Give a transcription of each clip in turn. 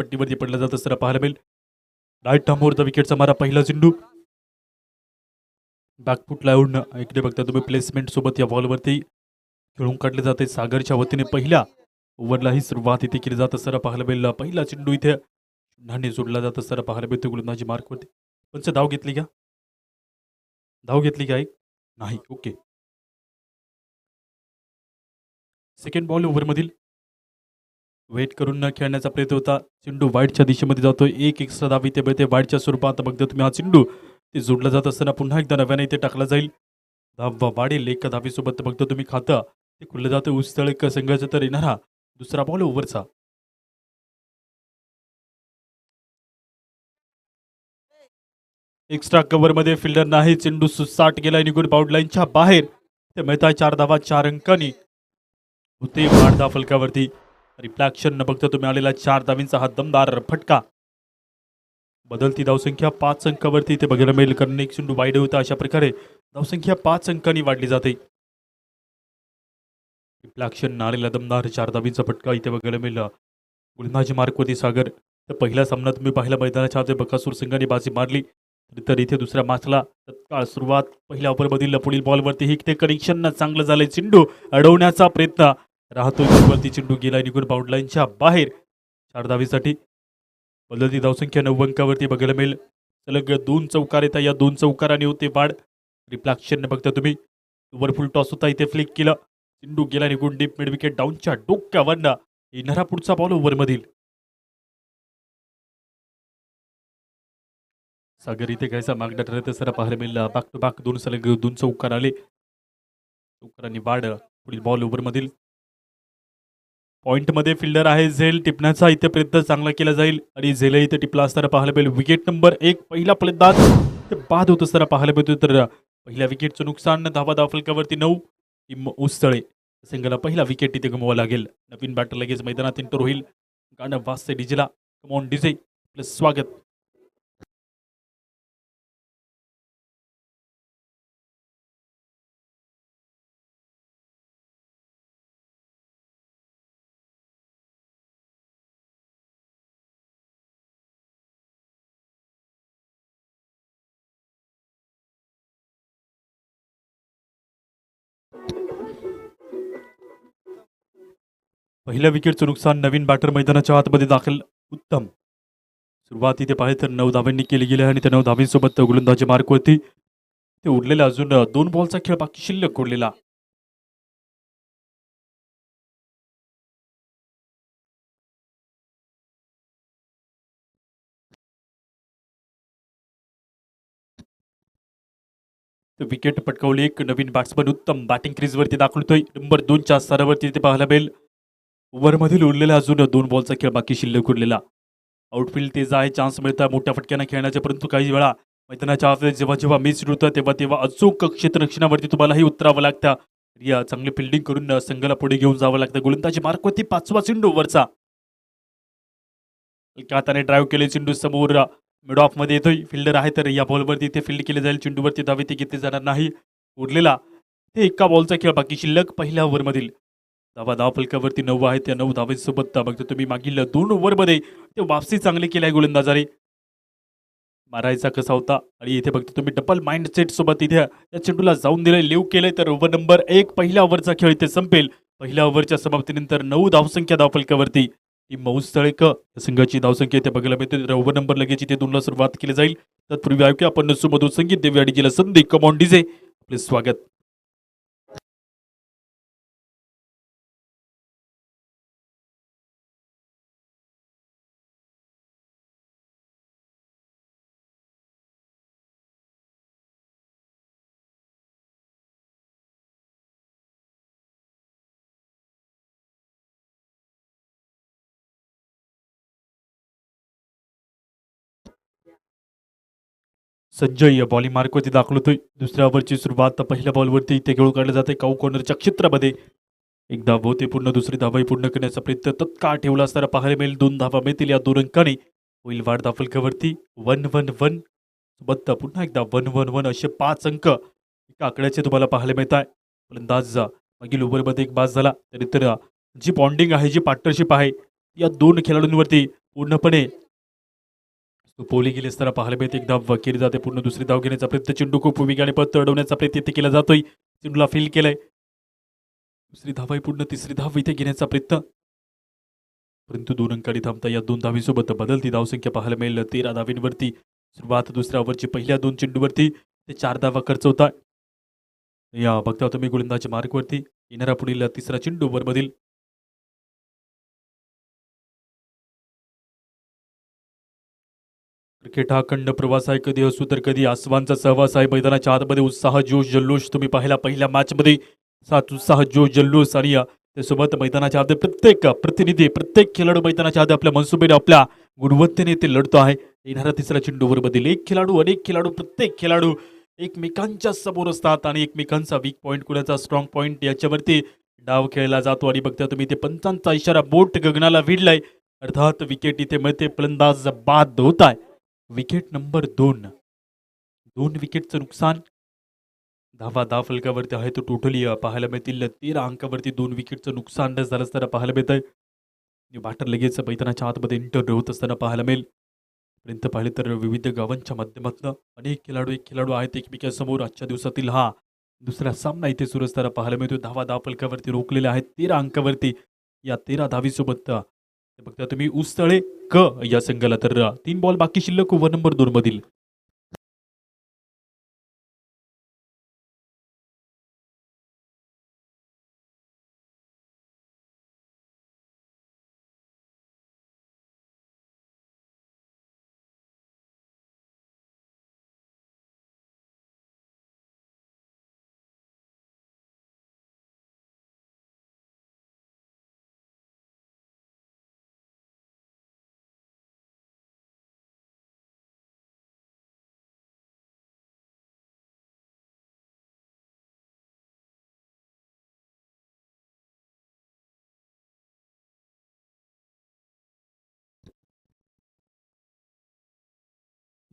पट्टीवरती पडला जात असताना पाहायला मिळेल. राईट थांबवरचा विकेटचा मारा पहिला चेंडू बॅकफुटला येऊन इकडे बघता तुम्ही प्लेसमेंट सोबत या बॉलवरती खेळून काढले जाते. सागरच्या वतीने पहिल्या ओव्हरलाही सुरुवात इथे केली जात असताना पाहायला मिळेल. पहिला चेंडू इथे नाणे जोडला जात असताना पाहायला मिळतो गोलंदाजी मार्कवरती. पंच धाव घेतली का? धाव घेतली का? एक नाही. ओके. सेकंड बॉल ओव्हरमधील वेट करून न खेळण्याचा प्रयत्न होता. चेंडू वाईडच्या दिशेमध्ये जातोय. एक एक्स्ट्रा धाव इथे मिळते वाईडच्या स्वरूपात. बघता तुम्ही हा चेंडू ते जोडला जात असताना पुन्हा एकदा नव्याने इथे टाकला जाईल. धाव वाढेल एका धावीसोबत. बघतो तुम्ही खातं ते खुललं जातं उस्तळक संघाचा. तर येणारा दुसरा बॉल ओव्हरचा एक्स्ट्रा कव्हरमध्ये फिल्डर नाही. चेंडू सुसाट गेला निघून बाउंड लाईनच्या बाहेर. ते मिळताय 4 धावा 4 अंकांनी. होते वाढदा फलकावरती. रिफ्लॅक्शन न बघता तुम्ही आलेला 4 धावींचा हा दमदार फटका. बदलती धावसंख्या 5 अंकावरती इथे बघायला मिळेल. कारण एक चेंडू वाईड होता. अशा प्रकारे धावसंख्या 5 अंकांनी वाढली जाते. रिफ्लॅक्शन आलेला दमदार 4 धावींचा फटका इथे बघायला मिळेल. गोलंदाजी मार्कवरती सागर. तर पहिला सामना तुम्ही पाहिला मैदानाच्या आधी बकासूर संघाने बाजी मारली. तर इथे दुसऱ्या मॅचला तत्काळ सुरुवात पहिल्या ओव्हरमधील पुढील बॉलवरती ही ते कनेक्शन चांगलं झालंय. चेंडू अडवण्याचा प्रयत्न राहतो. वरती चेंडू गेला निघून बाउंड लाईनच्या बाहेर. 4 धावीसाठी बदलती धावसंख्या 9 अंकावरती बघायला मिळेल. सलग 2 चौकार येतात. या 2 चौकाराने होते वाढ. रिफ्लॅक्शन बघता तुम्ही ओव्हरफुल टॉस होता इथे फ्लिक केलं. चेंडू गेला निघून डीप मिड विकेट डाऊनच्या डोक्यावरनं. येणारा पुढचा बॉल ओव्हरमधील सागर इथे कायचा मागणा ठरत असताना पाहायला मिळाला. बॅक टू बॅक 2 सलग 2 चौकार आले. चौकारांनी वाढ. पुढील बॉल ओव्हरमधील पॉइंटमध्ये फिल्डर आहे झेल. टिपण्याचा इथे प्रयत्न चांगला केला जाईल आणि झेल इथे टिपला असताना पाहायला मिळेल. विकेट नंबर 1 पहिला फलंदाज ते बाद होत असताना पाहायला मिळतो. तर पहिल्या विकेटचं नुकसान. धावा फलकावरती 9. उसतळे संघाला पहिला विकेट इथे गमवावा लागेल. नवीन बॅटर लगेच मैदानात एंटर होईल. गाणं वाजते डीजेला. कमॉन डीजे प्लस स्वागत. पहिल्या विकेटचं नुकसान. नवीन बॅटर मैदानाच्या आतमध्ये दाखल. उत्तम सुरुवात इथे पाहिजे तर 9 धावांनी केली गेली आणि त्या 9 धावींसोबत गोलंदाजी मार्कवरती ते उरलेला अजून 2 बॉलचा खेळ बाकी शिल्लक उरलेला. विकेट पटकावली. एक नवीन बॅट्समन उत्तम बॅटिंग क्रीजवरती दाखवतोय. नंबर 2च्या स्तरावरती ते पाहायला मिळेल. ओव्हरमधील उरलेला अजून 2 बॉलचा खेळ बाकी शिल्लक उरलेला. आउटफील्ड तेज आहे. चान्स मिळतात मोठ्या फटक्यानं खेळण्याचे. परंतु काही वेळा मैदानाच्या आत जेव्हा जेव्हा मिस होतं तेव्हा अचूक क्षेत्ररक्षणावरती तुम्हालाही उतरावं लागतं. या चांगली फिल्डिंग करून संघाला पुढे घेऊन जावं लागतं. गोलंदाजी मार्कवरती 5वा चेंडू वरचा. हाताने ड्राईव्ह केले. चेंडू समोर मिड ऑफ मध्ये येतोय. फिल्डर आहे तर या बॉलवरती इथे फील्ड केले जाईल. चेंडूवरती धावे ते घेतले जाणार नाही. उरलेला ते एका बॉलचा खेळ बाकी शिल्लक पहिल्या ओव्हरमधील. धाव फलकावरती 9 आहे. त्या 9 धावेसोबत बघतो तुम्ही मागील 2 ओव्हरमध्ये ते वापसी चांगली केली आहे गोलंदाजाने. मारायचा कसा होता आणि इथे बघतो तुम्ही डबल माइंड सेट सोबत इथे या चेंडूला जाऊन दिलंय. लिव्ह केलंय. तर ओव्हर नंबर 1 पहिल्या ओव्हरचा खेळ इथे संपेल. पहिल्या ओव्हरच्या समाप्तीनंतर 9 धावसंख्या धावफलकावरती. ही मौज तळेकर संघाची धावसंख्या इथे बघायला मिळते. तर ओव्हर नंबर लगेच इथे 2ला सुरुवात केली जाईल. तत्पूर्वी ऐकूया आपण सुमधूर संगीत देवी आणि जिला संधी. कमॉन डीजे आपले स्वागत. संजय बॉलिंग मार्कवरती दाखवतोय. दुसऱ्या ओव्हरची सुरुवात पहिल्या बॉलवरती इथे खेळून काढले जाते. काऊ कॉर्नरच्या क्षेत्रामध्ये एक धाव होते पूर्ण. दुसरी धावाही पूर्ण करण्याचा प्रयत्न तत्काळ ठेवला असताना पाहायला मिळेल. 2 धावा मिळतील. या 2 अंकांनी होईल वाढ धावफलकावरती. 1-1-1 सोबत पुन्हा एकदा 1-1-1 असे 5 अंक एका आकड्याचे तुम्हाला पाहायला मिळत आहे. फलंदाज मागील ओव्हरमध्ये एक बाद झाला. तरी तर जी बॉन्डिंग आहे, जी पार्टनरशिप आहे या दोन खेळाडूंवरती पूर्णपणे पोली गेली असताना पाहायला मिळते. एक धाव केली जाते. पूर्ण दुसरी धाव घेण्याचा प्रयत्न. चेंडू खूप वेगाने पळत अडवण्याचा प्रयत्न इथे केला जातोय. चेंडूला फील केलंय. दुसरी धाव आहे. पूर्ण तिसरी धाव इथे घेण्याचा प्रयत्न, परंतु 2 अंकांनी थांबता या 2 धावीसोबत बदलती धावसंख्या पाहायला मिळेल 13 धावींवरती. सुरुवात दुसऱ्या ओव्हरची पहिल्या 2 चेंडूवरती ते 4 धावा खर्च होत आहे. या बघता तुम्ही गोलंदाजी मार्कवरती येणारा पुढील तिसरा चेंडू ओव्हरमधील क्रिकेट हा अखंड प्रवास आहे. कधी असू तर कधी आसवांचा सहवास आहे. मैदानाच्या आतमध्ये उत्साह, जोश, जल्लोष तुम्ही पाहिला पहिल्या मॅचमध्ये. सात उत्साह, जोश, जल्लोष आणि त्यासोबत मैदानाच्या आत प्रत्येक प्रतिनिधी, प्रत्येक खेळाडू मैदानाच्या आत आपल्या मनसुबेने, आपल्या गुणवत्तेने ते लढतो आहे. येणारा तिसरा चेंडू ओव्हरमधील एक खेळाडू, अनेक खेळाडू, प्रत्येक खेळाडू एकमेकांच्या समोर असतात आणि एकमेकांचा वीक पॉईंट, कुणाचा स्ट्रॉंग पॉईंट याच्यावरती डाव खेळला जातो. आणि बघता तुम्ही ते पंचांचा इशारा बोट गगनाला भिडलाय. अर्थात विकेट इथे मिळते. फलंदाज बाद होत आहे. Wicket number 2. 2 विकेटचं नुकसान. धावा फलकावरती आहे तो टोटली पाहायला मिळतील 13 अंकावरती 2 विकेटचं नुकसान झालं असताना पाहायला मिळत आहे. बॅटर लगेच मैदानाच्या आतमध्ये एंटर होत असताना पाहायला मिळेल. पर्यंत पाहिले तर विविध गावांच्या माध्यमातून अनेक खेळाडू आहेत एकमेकांसमोर. आजच्या दिवसातील हा दुसरा सामना इथे सुरू असताना पाहायला मिळतो. धावा फलकावरती रोखलेले आहेत 13 अंकावरती. या 13 धावीसोबत बघता तुम्ही उसतळे क या संघाला तर 3 बॉल बाकी शिल्लक ओव्हर नंबर 2 मधील.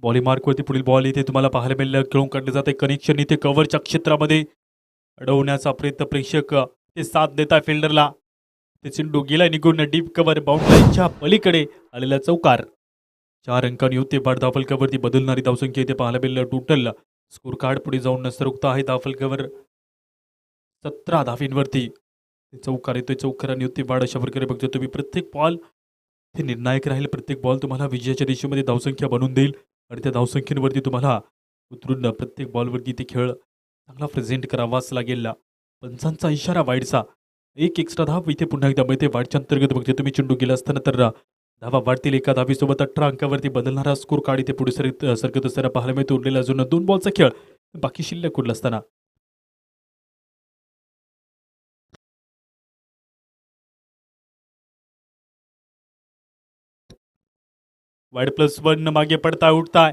बॉली मार्कवरती पुढील बॉल इथे तुम्हाला पाहायला मिळेल. खेळून काढले जाते. कनेक्शन इथे कव्हरच्या क्षेत्रामध्ये अडवण्याचा प्रयत्न. प्रेक्षक ते साथ देताय फिल्डरला. ते चेंडू गेला निघून डीप कव्हर बाउंड्रीच्या पलीकडे आलेला चौकार. 4 अंकांनी होते. बाद धावफलकावरती बदलणारी धावसंख्या इथे पाहायला मिळेल. टोटल स्कोर कार्ड पुढे जाऊन सरकत आहे. धावफलकावर 17 धावींवरती चौकार येतोय. चौकारांनी होते वाढ. अशा प्रकारे बघतो तुम्ही प्रत्येक बॉल हे निर्णायक राहील. प्रत्येक बॉल तुम्हाला विजयाच्या दिशेमध्ये धावसंख्या बनवून देईल आणि त्या धावसंख्येवरती तुम्हाला उतरून प्रत्येक बॉलवरती ते खेळ चांगला प्रेझेंट करावाच लागेल. पंचांचा इशारा वाईडचा. एक एक्स्ट्रा धाव इथे पुन्हा एकदा मिळते. वाईडच्या अंतर्गत बघते तुम्ही चेंडू गेला असताना तर धावा वाढतील. एका धावीसोबत 18 अंकावरती बदलणारा स्कोर कार्ड इथे पुढे सरकत असताना पाहायला मिळतो. उरलेला अजून 2 बॉलचा खेळ बाकी शिल्लक उरला असताना वाईड +1 मागे पडताय उठताय.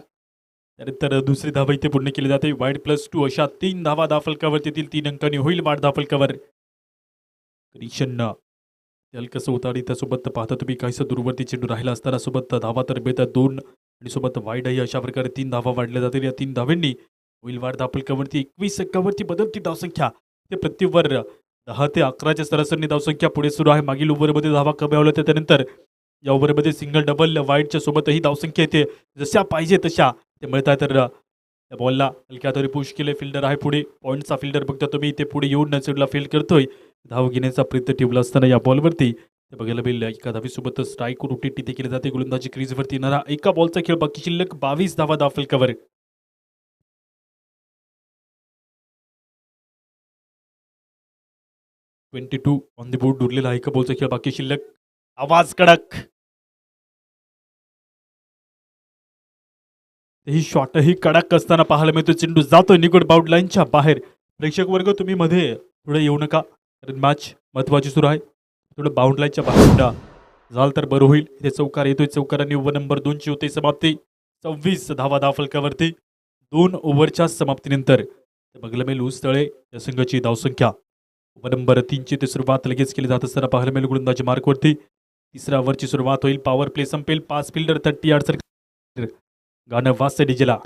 त्यानंतर दुसरी धावा इथे पूर्ण केली जाते. वाईड +2 अशा 3 धावा धावफलकावरती येतील. 3 अंकांनी होईल वाढ धावफलकावर. कनेक्शन हलकंसं होतं आणि त्यासोबत पाहता तुम्ही काहीसं दूरवरती चेंडू राहिला असताना सोबत धावा तर मिळतात 2 आणि सोबत वाईडही अशा प्रकारे 3 धावा वाढल्या जातील. या 3 धावांनी होईल वाढ धावफलकावरती 21 अंकावरती बदलती धावसंख्या. ते प्रति ओव्हर 10 ते 11च्या सरासरी धावसंख्या पुढे सुरू आहे. मागील ओव्हरमध्ये धावा कमी होत्या. त्यानंतर या ओव्हरमध्ये सिंगल डबल वाईडच्या सोबतही धावसंख्या येते जशा पाहिजे तशा ते मिळत आहे. तर त्या बॉलला हलक्या तरी पुश केले. फिल्डर आहे पुढे. पॉईंटचा फिल्डर बघता तुम्ही इथे पुढे येऊन चेंडूला फील्ड करतोय. धाव घेण्याचा प्रयत्न ठेवला असताना या बॉलवरती ते बघायला मिळेल. एका धावीसोबत स्ट्राईक रोटेट तिथे केले जाते. गोलंदाजी क्रीजवरती येणारा एका बॉलचा खेळ बाकी शिल्लक 22 धावा धावफलकावर. 22 ऑन द बोर्ड उरलेला एका बॉलचा खेळ बाकी शिल्लक. आवाज कडक. ही शॉटही कडक असताना पाहायला मिळतो. चेंडू जातोय निकट बाउंड लाईनच्या बाहेर. प्रेक्षक वर्ग तुम्ही मध्ये थोडं येऊ नका, कारण मॅच महत्वाची सुरू आहे. थोडं बाउंड लाईनच्या बाहेर झाल तर बरं होईल. इथे चौकार येतोय. चौकारांनी ओव्हर नंबर 2 ची होते समाप्ती. 26 धावा धावफलकावरती 2 ओव्हरच्या समाप्तीनंतर बघायला मिळेल ऊसतळे या संघाची धावसंख्या. ओव्हर नंबर 3 ची ते सुरुवात लगेच केली जात असताना पाहायला मिळेल गोलंदाजी मार्कवरती. तिसऱ्या ओव्हरची सुरुवात होईल. पॉवर प्ले संपेल. 5 फिल्डर 30 यार्ड गाणं वाजतं डीजेला.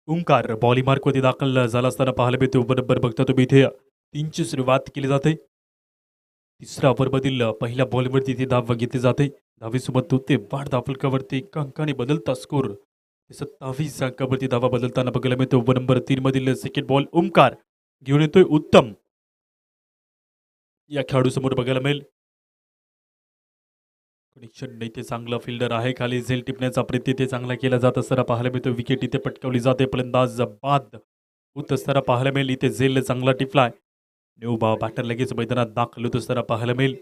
ओंकार बॉली मार्कवरती दाखल झाला असताना पाहायला मिळते. बरोबर बघता तुम्ही इथे 3ची सुरुवात केली जाते. तिसऱ्या ओव्हरमधील पहिल्या बॉलवरती इथे धाव घेतली जाते. धावेसोबत होते वाढ धावफलकावरती एका अंकाने बदलता स्कोर 27 अंकावरती धावा बदलताना बघायला मिळतो. ओव्हर नंबर 3 मधील सेकंड बॉल ओंकार घेऊन येतोय उत्तम. या खेळाडू समोर बघायला मिळेल. कनेक्शन नाही ते चांगला फिल्डर आहे. खाली झेल टिपण्याचा प्रयत्न ते चांगला केला जात असताना पाहायला मिळतो. विकेट इथे पटकावली जाते. फलंदाज बाद होत असताना पाहायला मिळेल. इथे झेल चांगला टिपलाय. न्यू बॅटर लगेच मैदानात दाखल होत असताना पाहायला मिळेल.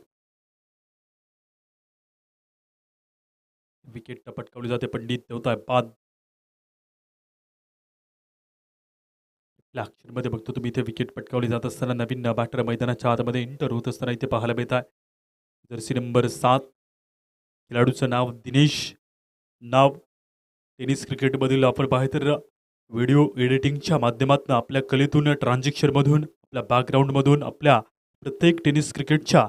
विकेट पटकावली जाते. पंडित होता बाद. मध्ये बघतो तुम्ही इथे विकेट पटकावली जात असताना नवीन बॅटर मैदानाच्या आतमध्ये एंटर होत असताना इथे पाहायला मिळत आहे. जर्सी नंबर 7 खेळाडूचं नाव दिनेश. नाव टेनिस क्रिकेटमधील आपण पाहिजे तर व्हिडिओ एडिटिंगच्या माध्यमातून आपल्या कलेतून ट्रान्झॅक्शनमधून आपल्या बॅकग्राऊंडमधून आपल्या प्रत्येक टेनिस क्रिकेटच्या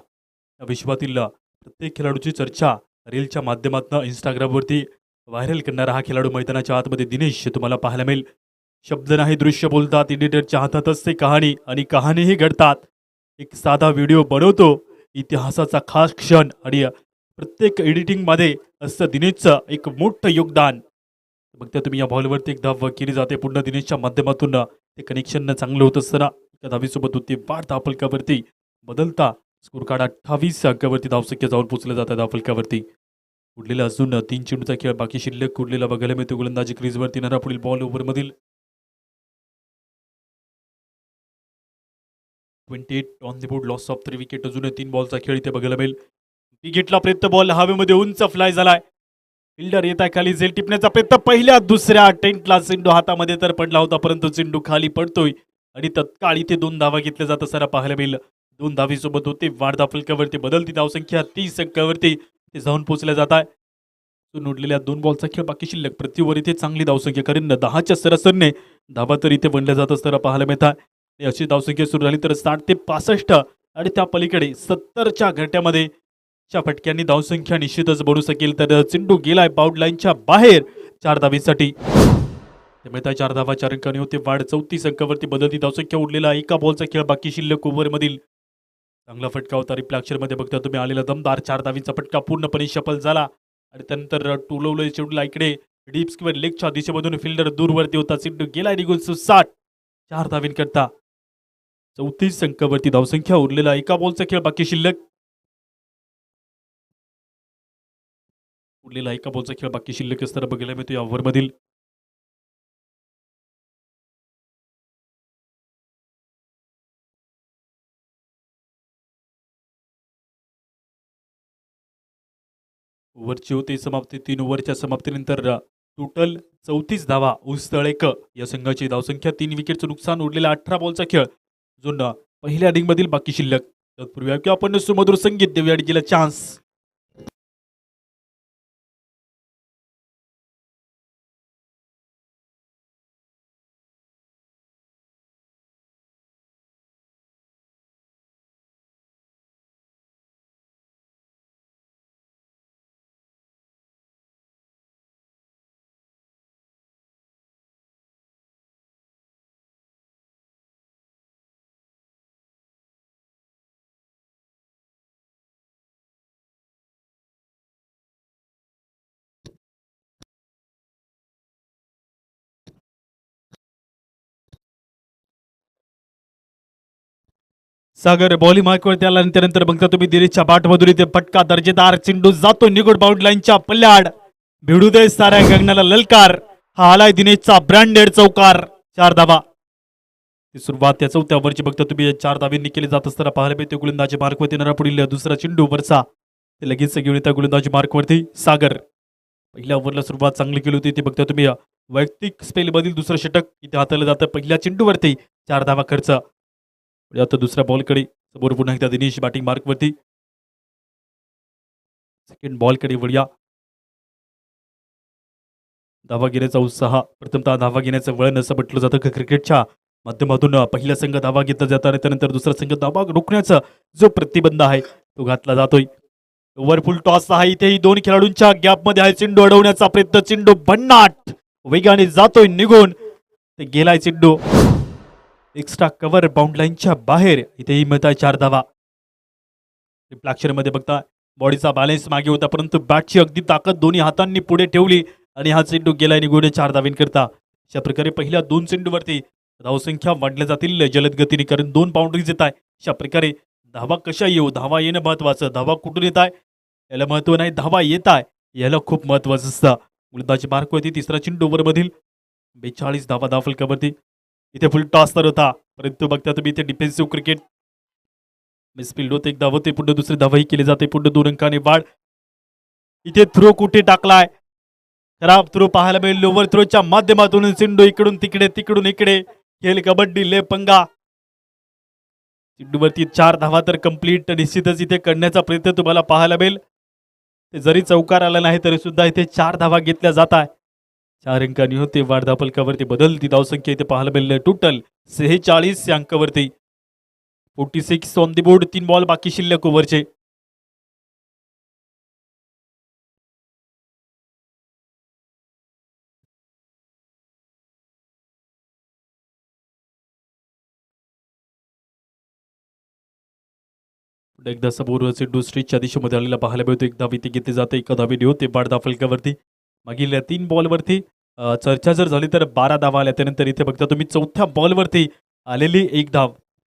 विश्वातील प्रत्येक खेळाडूची चर्चा रीलच्या माध्यमातून इंस्टाग्रामवरती व्हायरल करणारा हा खेळाडू मैदानाच्या आतमध्ये दिनेश तुम्हाला पाहायला मिळेल. शब्द नाही दृश्य बोलतात. एडिटरच्या हातात असते कहाणी आणि कहाणीही घडतात. एक साधा व्हिडिओ बनवतो इतिहासाचा खास क्षण आणि प्रत्येक एडिटिंगमध्ये असतं दिनेशचं एक मोठं योगदान. बघता तुम्ही या बॉलवरती एक धाव केली जाते पूर्ण दिनेशच्या माध्यमातून. ते कनेक्शन चांगलं होत असताना एका धावीसोबत होती वाढ धावफलकावरती बदलता स्कोर कार्ड 28 अंकावरती धावसंख्या जाऊन पोचलं जातं धावफलकावरती. उरलेला अजून 3 चेंडूचा खेळ बाकी शिल्लक उरलेला बघायला मिळतो. गोलंदाजी क्रीजवरती येणारा पुढील बॉल ओव्हरमधील 28 on the board. Loss of 3 wicket. अजून 3 बॉलचा खेळ इथे बघायला मिळेल. विकेटला प्रयत्न. बॉल हवेमध्ये उंच फ्लाय झालाय. फिल्डर येत आहे खाली. झेल टिपण्याचा प्रयत्न. पहिल्या दुसऱ्या अटेम्प्टला चेंडू हातामध्ये तर पडला होता परंतु चेंडू खाली पडतोय आणि तत्काळ इथे 2 धावा घेतल्या जात असताना पाहायला मिळेल. 2 धावीसोबत होते वाढ धावफलकावरती बदलती धावसंख्या 30 अंकावरती ते जाऊन पोहोचल्या जात आहे. उरलेल्या 2 बॉलचा खेळ बाकी शिल्लक. प्रति ओव्हर इथे चांगली धावसंख्या कारण 10च्या सरासरीने धावा तर इथे बनल्या जात असताना पाहायला मिळत आहे. अशी धावसंख्या सुरू झाली तर 60 ते 65 आणि त्या पलीकडे 70च्या घरट्यामध्ये च्या फटक्यांनी धावसंख्या निश्चितच बनू शकेल. तर चेंडू गेलाय बाउंड लाईनच्या बाहेर 4 धावींसाठी. त्यामुळे 4 धावा 4 अंकाने होते वाढ. 34 अंकावरती बदलती धावसंख्या. उरलेला एका बॉलचा खेळ बाकी शिल्लक. ओव्हरमधील चांगला फटका होता. रिप्ले अक्षरमध्ये बघता तुम्ही आलेला दमदार 4 धावींचा फटका पूर्णपणे सफल झाला आणि त्यानंतर टोलवलं चेंडूला इकडे डीप स्क्वेअर लेगच्या दिशेमधून फिल्डर दूरवरती होता. चेंडू गेलाय निघून 60 4 धावींकरता 34 अंकावरती धावसंख्या. उरलेला एका बॉलचा खेळ बाकी शिल्लक. उरलेला एका बॉलचा खेळ बाकी शिल्लक असताना बघायला मिळतो या ओव्हरमधील ओव्हरची होते समाप्ती. 3 ओव्हरच्या समाप्तीनंतर टोटल 34 धावा. ऊसतळेक या संघाची धावसंख्या. 3 विकेटचं नुकसान. उरलेला 18 बॉलचा खेळ जो पहिल्या इनिंगमधील बाकी शिल्लक. तत्पूर्वी की आपण सुमधुर संगीत देऊया गेला चान्स. सागर बॉली मार्कवरती आला. त्यानंतर बघता तुम्ही दिनेशच्या बाटमधून इथे फटका. दर्जेदार चेंडू जातो निगुड बाउंड लाईनच्या पल्ल्याड. भिडू दे साऱ्या गगनाला ललकार. हा आलाय दिनेशचा ब्रँडेड चौकार. 4 धावा. सुरुवात त्या 4थ्या ओव्हरची बघता तुम्ही 4 धावींनी केली जात असताना पाहायला मिळते. गोलंदाजी मार्कवरती येणारा पुढील दुसरा चेंडू वरचा ते लगेच घेऊन येतात गोलंदाजी मार्कवरती. सागर पहिल्या ओव्हरला सुरुवात चांगली केली होती. ते बघता तुम्ही वैयक्तिक स्पेलमधील दुसरं षटक इथे हाताळलं जातं. पहिल्या चेंडूवरती 4 धावा खर्च. आता दुसऱ्या बॉलकडे समोर पुन्हा एकदा दिनेश बॅटिंग मार्कवरती. सेकंड बॉलकडे वळूया. धावा घेण्याचा उत्साह. प्रथमतः धावा घेण्याचं वळण असं म्हटलं जातं की क्रिकेटच्या माध्यमातून पहिला संघ धावा घेतला जातो आणि त्यानंतर दुसरा संघ धावा रोखण्याचा जो प्रतिबंध आहे तो घातला जातोय. ओव्हरफुल टॉस आहे. इथेही 2 खेळाडूंच्या गॅपमध्ये आहे. चेंडू अडवण्याचा प्रयत्न. चेंडू भन्नाट वेगाने जातोय निघून ते गेलाय चेंडू एक्स्ट्रा कव्हर बाउंड लाईनच्या बाहेर. इथेही मिळत आहे 4 धावा. मध्ये बघता बॉडीचा बॅलन्स मागे होता परंतु बॅटची अगदी ताकद दोन्ही हातांनी पुढे ठेवली आणि हा चेंडू गेला निघून 4 धावेंकरता. अशा प्रकारे पहिल्या 2 चेंडूवरती धावसंख्या वाढल्या जातील जलद गतीने कारण 2 बाउंड्रीज येत आहे. अशा प्रकारे धावा कशा येऊ, धावा येणं महत्वाचं. धावा कुठून येत आहे याला महत्व नाही, धावा येत आहे याला खूप महत्वाचं असतं. गुलंदाजी मार्क होती तिसरा चेंडू ओव्हरमधील 42 धावा दाखल कवरती. इथे फुल टॉस तर होता परंतु बघता तुम्ही इथे डिफेन्सिव्ह क्रिकेट मिसफिल्ड होते. एक धाव होते पुढे दुसरी धावही केली जाते पुढे 2 अंकाने वाढ. इथे थ्रो कुठे टाकलाय, खराब थ्रो पाहायला मिळेल. लोवर थ्रोच्या माध्यमातून चेंडू इकडून तिकडे तिकडून इकडे खेळ कबड्डी ले पंगा. चेंडूवरती 4 धावा तर कंप्लीट निश्चितच इथे करण्याचा प्रयत्न तुम्हाला पाहायला मिळेल. जरी चौकार आला नाही तरी सुद्धा इथे 4 धावा घेतल्या जात आहे. 4 अंकांनी होते वाढ धापलकावरती बदलती धावसंख्या इथे पाहायला मिळेल. टोटल 46 या अंकावरती 46 ऑन दी बोर्ड. 3 बॉल बाकी शिल्लक ओव्हरचे. एकदा समोर चेंडू स्ट्रीटच्या दिशेमध्ये आलेला पाहायला मिळतो. एक धाव इथे घेतली जाते एका धावेने होते वाढ धापलकावरती. मागील 3 बॉलवरती चर्चा जर झाली तर 12 धावा आल्या. त्यानंतर इथे बघता तुम्ही चौथ्या बॉलवरती आलेली 1 धाव.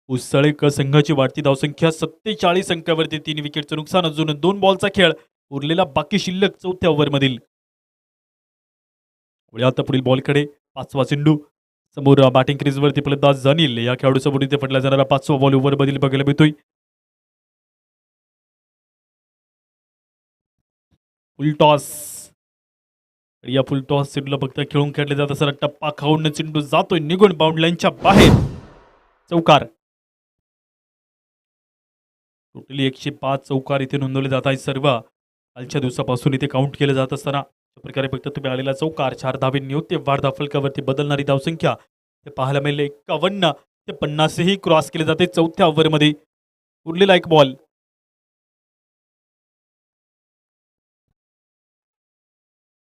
उसळेकर संघाची वाढती धावसंख्या 47 अंकावरती. 3 विकेटचं नुकसान. अजून 2 बॉलचा खेळ उरलेला बाकी शिल्लक चौथ्या ओव्हरमधील. आता पुढील बॉलकडे 5वा चेंडू समोर बॅटिंग क्रीजवरती फलंदाज जाणील या खेळाडूसमोर इथे पडला जाणारा 5वा बॉल ओव्हरमधील बघायला मिळतोय. फुल टॉस. या फुल टॉस चेंडूला बघता खेळून खेळले जात असताना टप्पा खाऊन चेंडू जातोय निघून बाउंड लाईनच्या बाहेर. चौकार. टोटली 105 चौकार इथे नोंदवले जात आहेत. सर्व कालच्या दिवसापासून इथे काउंट केले जात असताना प्रकारे बघता तुम्ही आलेला चौकार 4 धावेंनी होते वाढ धाफलकावरती बदलणारी धावसंख्या ते पाहायला मिळेल 51 ते 50 ही क्रॉस केले जाते चौथ्या ओव्हरमध्ये. उरलेला 1 बॉल.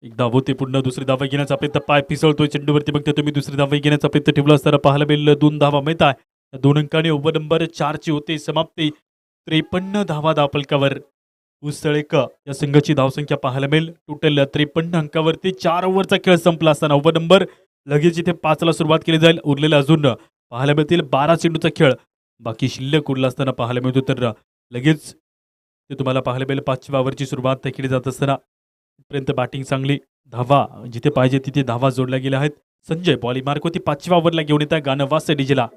एक धाव होते पुन्हा दुसरी धावा घेण्याचा प्रयत्न पाय पिसळतोय चेंडूवरती बघता तुम्ही दुसरी धावा घेण्याचा प्रयत्न ठेवला असताना पाहायला मिळेल 2 धावा मिळत आहे. 2 अंकाने ओव्हर नंबर 4 ची होते समाप्ती. 53 धावा धापलकावर उसळेक या संघाची धावसंख्या पाहायला मिळेल. टोटल 53 अंकावरती 4 ओव्हरचा खेळ संपला असताना ओव्हर नंबर लगेच इथे 5 ला सुरुवात केली जाईल. उरलेला अजून पाहायला मिळतील 12 चेंडूचा खेळ बाकी शिल्लक उरला असताना पाहायला मिळतो. तर लगेच ते तुम्हाला पाहायला मिळेल 5व्या ओव्हरची सुरुवात केली जात असताना पर्यंत बॅटिंग चांगली. धावा जिथे पाहिजे तिथे धावा जोडल्या गेल्या आहेत. संजय बॉली मार्क होती 5व्या ओव्हरला घेऊन येत आहे गाणं वाजतं डीजेला.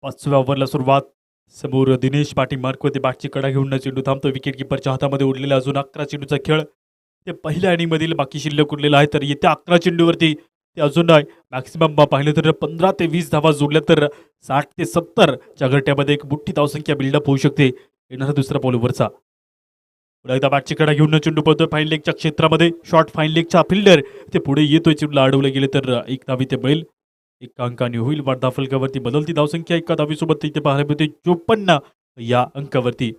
पाचव्या ओव्हरला सुरुवात. समोर दिनेश पाटील मार्क होते बॅटची कडा घेऊन चेंडू थांबतो. विकेट किपरच्या हातामध्ये उरलेला अजून 11 चेंडूचा खेळ ते पहिल्या इनिंगमधील बाकी शिल्लक उरलेला आहे. तर येत्या 11 चेंडूवरती ते अजून मॅक्सिमम पाहिलं तर 15 ते 20 धावा जोडल्या तर 60 ते 70 च्या घरट्यामध्ये एक मोठी धावसंख्या बिल्डअप होऊ शकते. येणारा दुसरा बॉल ओव्हरचा. पुन्हा एकदा बॅटची कडा घेऊन चेंडू पळतोय फाईन लेगच्या क्षेत्रामध्ये. शॉर्ट फाईन लेगच्या फिल्डर ते पुढे येतोय चेंडूला अडवले गेले तर एक धावी ते बैल. एका अंकाने होईल वाढ फलकावरती बदलती धावसंख्या एका धावीसोबत इथे पाहायला मिळते 54 या अंकावरती.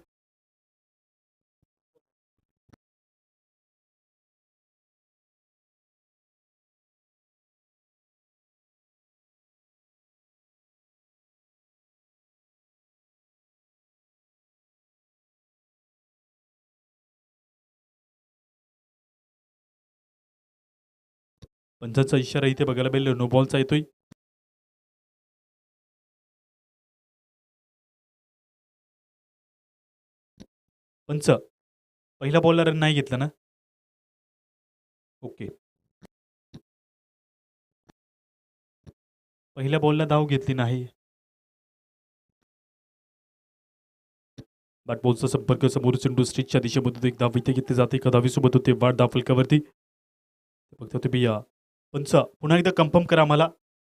पंचांचा इशारा इथे बघायला मिळेल. नो बॉलचा येतोय. पंच पहिल्या बॉलला रन नाही घेतला ना? ओके. पहिल्या बॉलला धाव घेतली नाही. बॅट बॉलचा संपर्क समोर चेंडू स्ट्रिकच्या दिशेमधून एक धाव इथे घेतली जाते. एका धावीसोबत होते वाढ धाव फलकावरती. फक्त तुम्ही पंच पुन्हा एकदा कन्फर्म करा मला.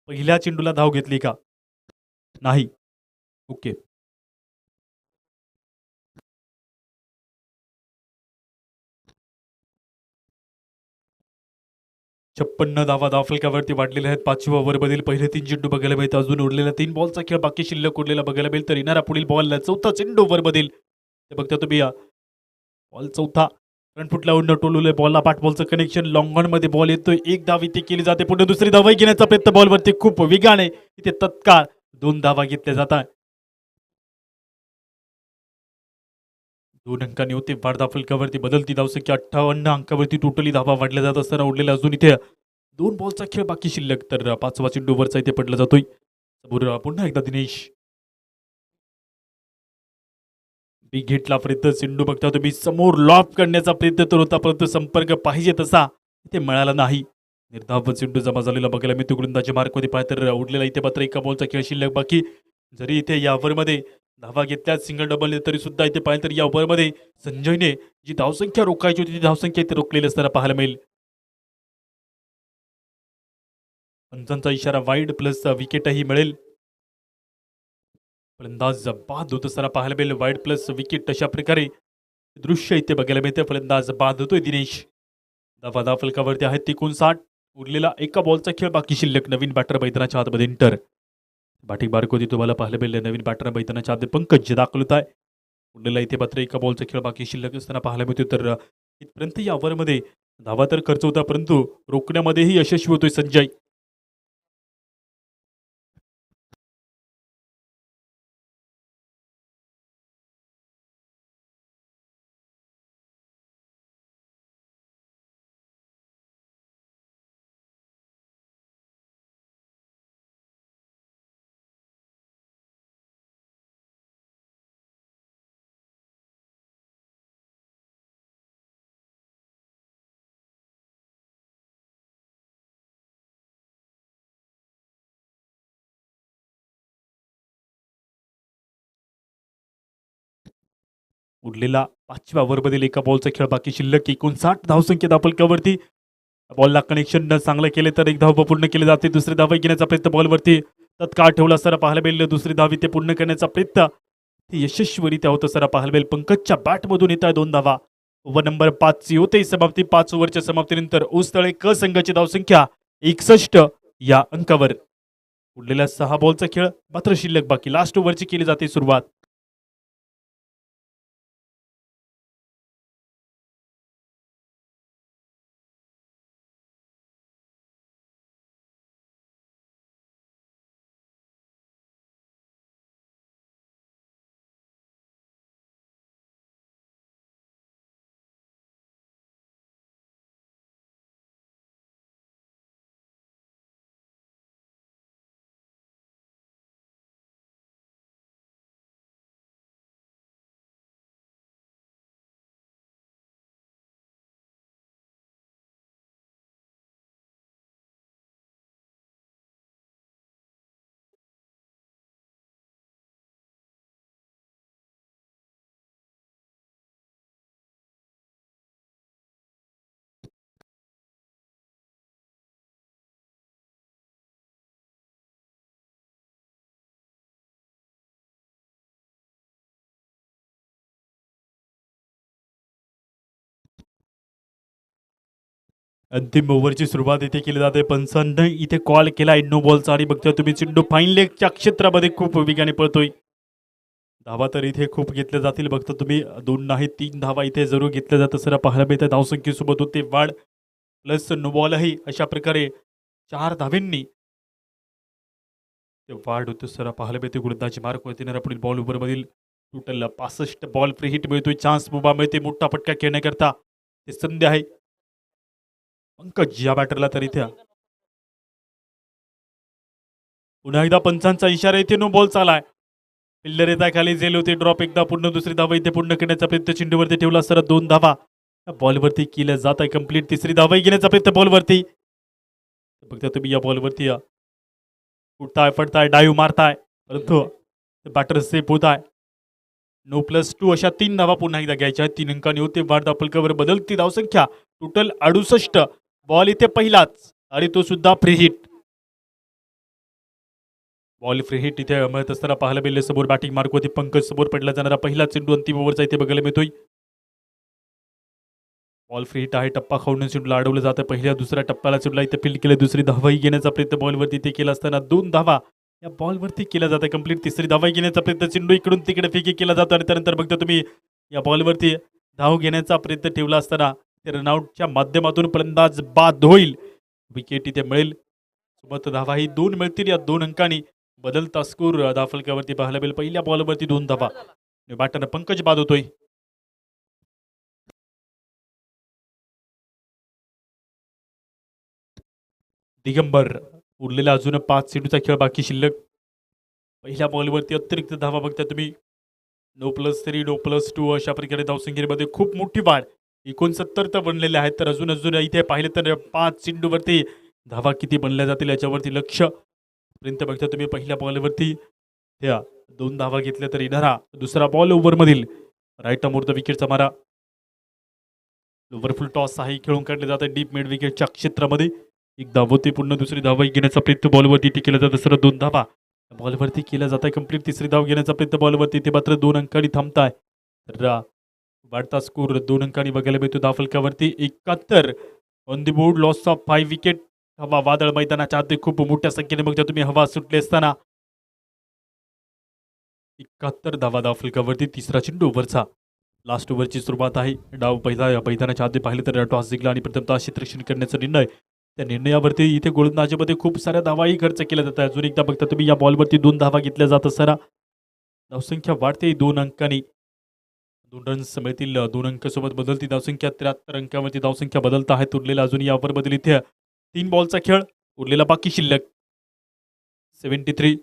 पहिल्या चेंडूला धाव घेतली का? नाही. ओके. 56 धावा धाव फलकावरती वाढलेल्या आहेत. 5व्या ओव्हरमधील पहिले 3 चेंडू बघायला मिळतात. अजून उरलेला 3 बॉलचा खेळ बाकी शिल्लक उरलेला बघायला मिळेल. तर येणारा पुढील बॉल चौथा चेंडू ओव्हरमधील ते बघता तुम्ही बॉल चौथा रन फुटला उडणं टोलवलंय बॉलला बॅट बॉलचं कनेक्शन लॉंग ऑन मध्ये बॉल येतोय. एक धाव इथे केली जाते. पुढे दुसरी धावही घेण्याचा प्रयत्न बॉलवरती खूप वेगाने इथे तत्काळ 2 धावा घेतल्या जातात. 2 अंकांनी होते वाढ धाव फलकावरती बदलती धावसंख्या 58 अंकावरती टोटली धावा वाढल्या जात असताना उरलेला अजून इथे 2 बॉलचा खेळ बाकी शिल्लक. तर 5वा चेंडू वरचा इथे पडला जातोय. समोर पुन्हा एकदा दिनेश बिग हिटला प्रयत्न चेंडू बघता तुम्ही समोर लॉप करण्याचा प्रयत्न तर होता परंतु संपर्क पाहिजे तसा इथे मिळाला नाही. निर्धाव चेंडू जमा झालेला बघायला मिळतो. गोलंदाजी मार्कमध्ये पाहिजे तर उरलेला इथे मात्र एका बॉलचा खेळ शिल्लक बाकी. जरी इथे या ओव्हरमध्ये धावा घेतल्यात सिंगल डबल तरी सुद्धा इथे पाहिजे तर या ओव्हरमध्ये संजयने जी धावसंख्या रोखायची होती ती धावसंख्या इथे रोखलेली असताना पाहायला मिळेल. पंचांचा इशारा वाईड प्लस विकेटही मिळेल. फलंदाज बाद होत असताना पाहायला मिळेल. वाईड प्लस विकेट अशा प्रकारे दृश्य इथे बघायला मिळते. फलंदाज बाद होतोय दिनेश. धावा फलकावरती आहेत 59. उरलेला एका बॉलचा खेळ बाकी शिल्लक. नवीन बॅटर मैदानाच्या आतमध्ये इंटर बॅटिंग बारकोती तुम्हाला पाहायला मिळेल. नवीन बॅटर मैदानाच्या आत पंकज दाखल होत आहे. उरलेला इथे मात्र एका बॉलचा खेळ बाकी शिल्लक असताना पाहायला मिळतो. तर इथपर्यंत या ओव्हरमध्ये धावा तर खर्च होता परंतु रोखण्यामध्येही यशस्वी होतोय संजय. उरलेला 5व्या ओव्हरमधील एका बॉलचा खेळ बाकी शिल्लक. 59 धावसंख्या दाफलकावरती बॉलला कनेक्शन चांगलं केले तर एक धाव पूर्ण केली जाते. दुसरी धाव घेण्याचा प्रयत्न बॉलवरती तत्काळ ठेवला असताना पाहायला मिळेल. दुसरी धाव इथे पूर्ण करण्याचा प्रयत्न यशस्वीरित्या होत असताना पाहायला मिळेल. पंकजच्या बॅटमधून येत आहे 2 धावा. ओव्हर नंबर 5 ची होते समाप्ती. 5 ओव्हरच्या समाप्तीनंतर ऊसतळे क संघाची धावसंख्या 61 या अंकावर. उरलेल्या 6 बॉलचा खेळ मात्र शिल्लक बाकी. लास्ट ओव्हरची केली जाते सुरुवात. अंतिम ओव्हरची सुरुवात इथे केली जाते. पंचांनी इथे कॉल केला नो बॉलचा आणि बघतोय तुम्ही चेंडू फाईन लेगच्या क्षेत्रामध्ये खूप वेगाने पळतोय. धावा तर इथे खूप घेतल्या जातील. बघता तुम्ही 2 नाही 3 धावा इथे जरूर घेतल्या जात असताना पाहायला मिळतात. धावसंख्येसोबत होते वाढ प्लस नो बॉलही अशा प्रकारे 4 धावेंनी ते वाढ होते सर पाहायला मिळते. गोलंदाजी मार्क होते ना पुढील बॉल ओव्हरमधील टोटल 65 बॉल फ्री हिट मिळतोय. चान्स मुभा मिळते मोठा फटका खेळण्याकरता. ते संधी आहे पंकज या बॅटरला. तर इथे पुन्हा एकदा पंचांचा इशारा. इथे नो बॉल चालाय. फिल्डर येता खाली झेल होते ड्रॉप एकदा पूर्ण दुसरी धावा इथे पूर्ण करण्याचा प्रयत्न चेंडूवरती ठेवला असताना 2 धावा बॉलवरती केल्या जात आहे कंप्लीट तिसरी धावा घेण्याचा प्रयत्न बॉलवरती बघता तुम्ही या बॉलवरती उठताय पडताय डाईव्ह मारताय परंतु बॅटर सेफ होत आहे 9+2 अशा 3 धावा पुन्हा एकदा घ्यायच्या आहेत 3 अंकांनी होते वाढ दापलकावर बदलती धावसंख्या टोटल 68 बॉल इथे पहिलाच आणि तो सुद्धा free hit ball free hit इथे मिळत असताना पाहायला मिळेल समोर बॅटिंग मार्क होती पंकज समोर पडला जाणारा पहिला चेंडू अंतिम ओव्हरचा इथे बघायला मिळतोय बॉल फ्री हिट आहे टप्पा खाऊन चेंडूला अडवलं जातं पहिल्या दुसऱ्या टप्प्याला चेंडूला इथे फील्ड केलं दुसरी धावाही घेण्याचा प्रयत्न बॉलवरती इथे केला असताना 2 धावा या बॉलवरती केला जातं कंप्लीट तिसरी धावाही घेण्याचा प्रयत्न चेंडू इकडून तिकडे फेकी केला जातो आणि त्यानंतर बघता तुम्ही या बॉलवरती धाव घेण्याचा प्रयत्न ठेवला असताना ते रनआउटच्या माध्यमातून फलंदाज बाद होईल विकेट इथे मिळेल सोबत धावाही 2 मिळतील या 2 अंकांनी बदलता स्कोर धावफलकावरती पाहायला मिळेल पहिल्या बॉलवरती 2 धावा बॅटरनं पंकज बाद होतोय दिगंबर उरलेला अजून 5 चेंडूचा खेळ बाकी शिल्लक पहिल्या बॉलवरती अतिरिक्त धावा बघता तुम्ही 9+3 9+2 अशा प्रकारे धावसंख्येमध्ये खूप मोठी वाढ 69 तर बनलेले आहेत तर अजून इथे पाहिलं तर 5 चेंडूवरती धावा किती बनल्या जातील याच्यावरती लक्ष पर्यंत बघता तुम्ही पहिल्या बॉलवरती त्या 2 धावा घेतल्या तर येणारा दुसरा बॉल ओव्हरमधील राईट अमोर द विकेटचा मारा ओव्हरफुल टॉस आहे खेळून काढले जाते डीप मिड विकेटच्या क्षेत्रामध्ये एक धावते पूर्ण दुसरी धावा घेण्याचा प्रयत्न बॉलवरती केला जातं दुसरं 2 धावा बॉलवरती केला जात आहे कंप्लीट तिसरी धाव घेण्याचा प्रयत्न बॉलवरती ते मात्र 2 अंकांनी थांबताय तर वाढता स्कोर 2 अंकांनी बघायला मिळतो धावफलकावरती 71 on the board loss of 5 wicket हवा वादळ मैदानाच्या आत खूप मोठ्या संख्येने बघता तुम्ही हवा सुटली असताना 71 धावा धावफलकावरती तिसरा चेंडू ओव्हरचा लास्ट ओव्हरची सुरुवात आहे डाव पहिला मैदानाच्या आधी पाहिलं तर टॉस जिंकला आणि प्रथमतः क्षेत्ररक्षण करण्याचा निर्णय त्या निर्णयावरती इथे गोलंदाजीमध्ये खूप साऱ्या धावाही खर्च केल्या जातात अजून एकदा बघता तुम्ही या बॉलवरती 2 धावा घेतल्या जात असताना धावसंख्या वाढते 2 अंकांनी 2 रन्स मिळतील 2 अंक सोबत बदलती धावसंख्या 73 अंकावरती धावसंख्या बदलत आहेत उरलेला अजून या ओव्हरमधील इथे 3 बॉलचा खेळ उरलेला बाकी शिल्लक 73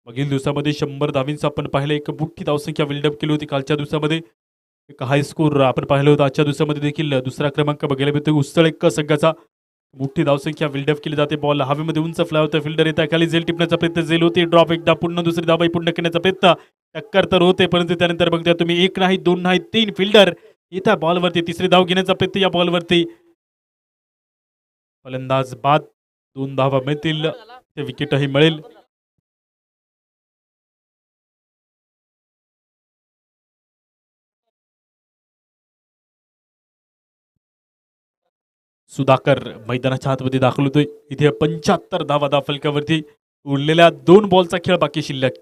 मागील दिवसामध्ये 100 धावींचा आपण पाहिलं एक मोठी धावसंख्या बिल्डअप केली होती कालच्या दिवसामध्ये एक हाय स्कोर आपण पाहिलं होतं आजच्या दिवसामध्ये देखील दुसरा क्रमांक बघायला मिळतो उस्तळ एक संघाचा मोठी धावसंख्या बिल्डअप केली जाते बॉल हवेमध्ये उंच फ्लाय होतं फिल्डर येता खाली झेल टिपण्याचा प्रयत्न झेल होते ड्रॉप एकदा पूर्ण दुसरी धावाही पूर्ण करण्याचा प्रयत्न टक्कर तर होते परंतु त्यानंतर बघता तुम्ही 1 नाही 2 नाही 3 फिल्डर येत्या बॉलवरती तिसरी धाव घेण्याचा प्रयत्न या बॉलवरती फलंदाज बाद 2 धावा मिळतील ते विकेटही मिळेल सुधाकर मैदानाच्या आतमध्ये दाखल होतोय इथे 75 धावा धावफलकावरती उरलेल्या 2 बॉलचा खेळ बाकी शिल्लक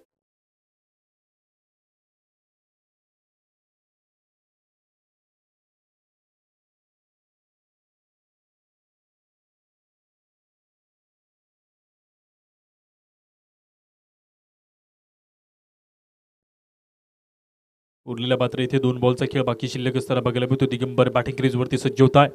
उरलेल्या मात्र इथे 2 बॉलचा खेळ बाकी शिल्लक असताना बघायला मिळतो दिगंबर बॅटिंग क्रीजवरती सज्ज होत आहे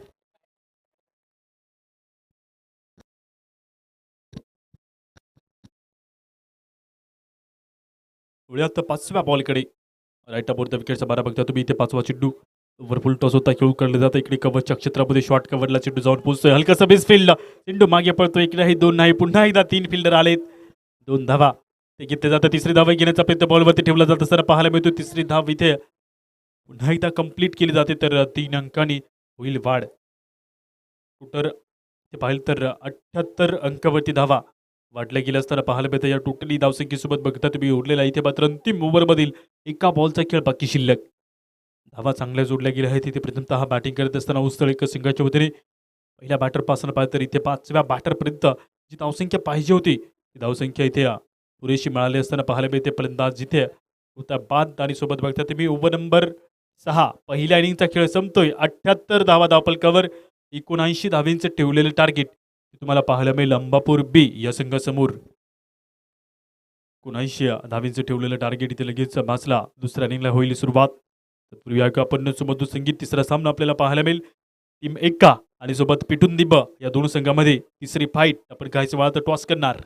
पुढ्यात 5व्या बॉलकडे राईट अबोर द विकेटचा बारा बघता तुम्ही इथे 5वा चेंडू ओव्हरफुल टॉस होता खेळू काढलं जातं इकडे कव्हरच्या क्षेत्रामध्ये शॉर्ट कव्हरला चेंडू जाऊन पोहोचतोय हलकासा बेस फील्ड चेंडू मागे पडतो एक नाही 2 नाही पुन्हा एकदा 3 फिल्डर आलेत 2 धावा ते घेतले जातं तिसरी धावा घेण्याचा प्रयत्न बॉलवरती ठेवला जात असताना पाहायला मिळतो तिसरी धाव इथे पुन्हा एकदा कंप्लीट केली जाते तर 3 अंकांनी होईल वाढ टोटल ते पाहिलं तर 78 अंकावरती धावा वाढल्या गेल्या असताना पाहायला मिळतं या टोटली धावसंख्येसोबत बघता तुम्ही उरलेला इथे मात्र अंतिम ओव्हरमधील एका बॉलचा खेळ बाकी शिल्लक धावा चांगल्या जोडल्या गेल्या आहेत तिथे प्रथमतः बॅटिंग करत असताना उस्तळ एक संघाच्या वतीने पहिल्या बॅटरपासून पाहिलं तर इथे 5व्या बॅटरपर्यंत जी धावसंख्या पाहिजे होती ती धावसंख्या इथे पुरेशी मिळाली असताना पाहायला मिळते फलंदाज जिथे होता बाद आणि सोबत बघता तुम्ही ओव्हर नंबर 6 पहिल्या इनिंगचा खेळ संपतोय 78 धावा धावफलकावर 79 धावींचं ठेवलेलं टार्गेट तुम्हाला पाहायला मिळेल अंबापूर बी या संघासमोर 79 धावींचं ठेवलेलं टार्गेट इथे लगेच भासला दुसऱ्या इनिंगला होईल सुरुवात तत्पूर्वी आपण सोबत संगीत तिसरा सामना आपल्याला पाहायला मिळेल टीम एक्का आणि सोबत पिटून दिब्ब या 2 संघामध्ये तिसरी फाईट आपण काहीच वेळात टॉस करणार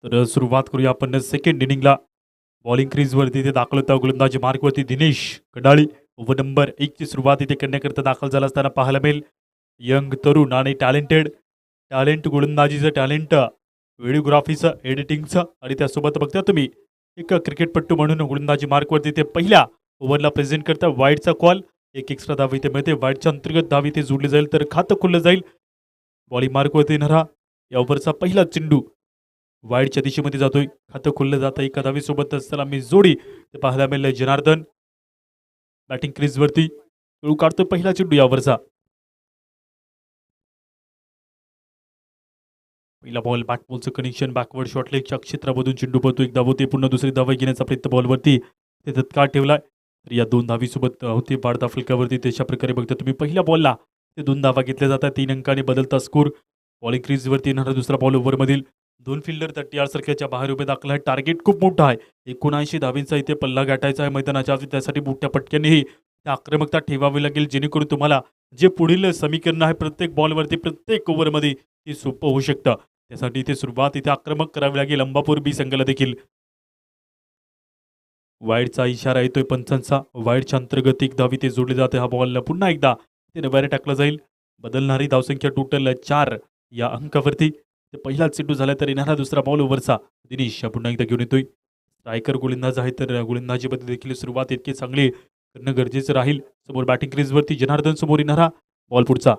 तर सुरुवात करूया आपण सेकंड इनिंगला. बॉलिंग क्रीजवरती इथे दाखल होता गोलंदाजी मार्कवरती दिनेश कडाळी. ओव्हर नंबर 1ची सुरुवात इथे करण्याकरता दाखल झाला असताना पाहायला मिळेल. यंग तरुण आणि टॅलेंट गोलंदाजीचं टॅलेंट, व्हिडिओग्राफीचं, एडिटिंगचं आणि त्यासोबत बघता तुम्ही एक क्रिकेटपट्टू म्हणून गोलंदाजी मार्कवरती ते पहिल्या ओव्हरला प्रेझेंट करता. वाईडचा कॉल, एक एक्स्ट्रा धाव इथे मिळते. वाईडच्या अंतर्गत धाव इथे जोडली जाईल तर खातं खुललं जाईल. बॉलिंग मार्कवरती येणारा या ओव्हरचा पहिला चेंडू वाईडच्या दिशेमध्ये जातोय. खातं खुललं जातं एका धावीसोबत सलामी जोडी ते पाहायला मिळालं. जनार्दन बॅटिंग क्रीजवरती खेळू काढतोय पहिला चेंडू यावरचा. पहिला बॉल बॅटबॉलचं कनेक्शन, बॅकवर्ड शॉट लेगच्या क्षेत्रामधून चेंडू पडतो. एक धाव होते, पुन्हा दुसरी धाव घेण्याचा प्रयत्न बॉलवरती ते तत्काळ ठेवलाय. तर या 2 धावीसोबत होते बाडदा फलकावरती. तशा प्रकारे बघता तुम्ही पहिल्या बॉलला ते 2 धावा घेतल्या जातात. 3 अंकाने बदलता स्कोर. बॉलिंग क्रीजवरती येणारा दुसरा बॉल ओव्हरमधील 2 फिल्डर 30 सर्कलच्या बाहेर उभे दाखल आहे. टार्गेट खूप मोठा आहे, 79 धावींचा इथे पल्ला गाठायचा आहे मैदानाच्या. त्यासाठी मोठ्या पटक्यानेही आक्रमकता ठेवावी लागेल, जेणेकरून तुम्हाला जे पुढील समीकरण आहे प्रत्येक बॉलवरती प्रत्येक ओव्हरमध्ये ते सोपं होऊ शकतं. त्यासाठी इथे सुरुवात इथे आक्रमक करावी लागेल अंबापूर बी संघाला देखील. वाईडचा इशारा येतोय पंचांचा. वाईडच्या अंतर्गत एक धाव इथे जोडली जाते. हा बॉल पुन्हा एकदा ते नव्याने टाकला जाईल. बदलणारी धावसंख्या टोटल 4 या अंकावरती. ते पहिला चेंडू झाला तर येणारा दुसरा बॉल ओव्हरचा दिनेश पुन्हा एकदा घेऊन येतोय. स्ट्रायकर गोलंदाज आहे तर गोलंदाजीमध्ये देखील सुरुवात इतकी चांगली करणं गरजेचं राहील. समोर बॅटिंग क्रीजवरती जनार्दन समोर येणारा बॉल पुढचा.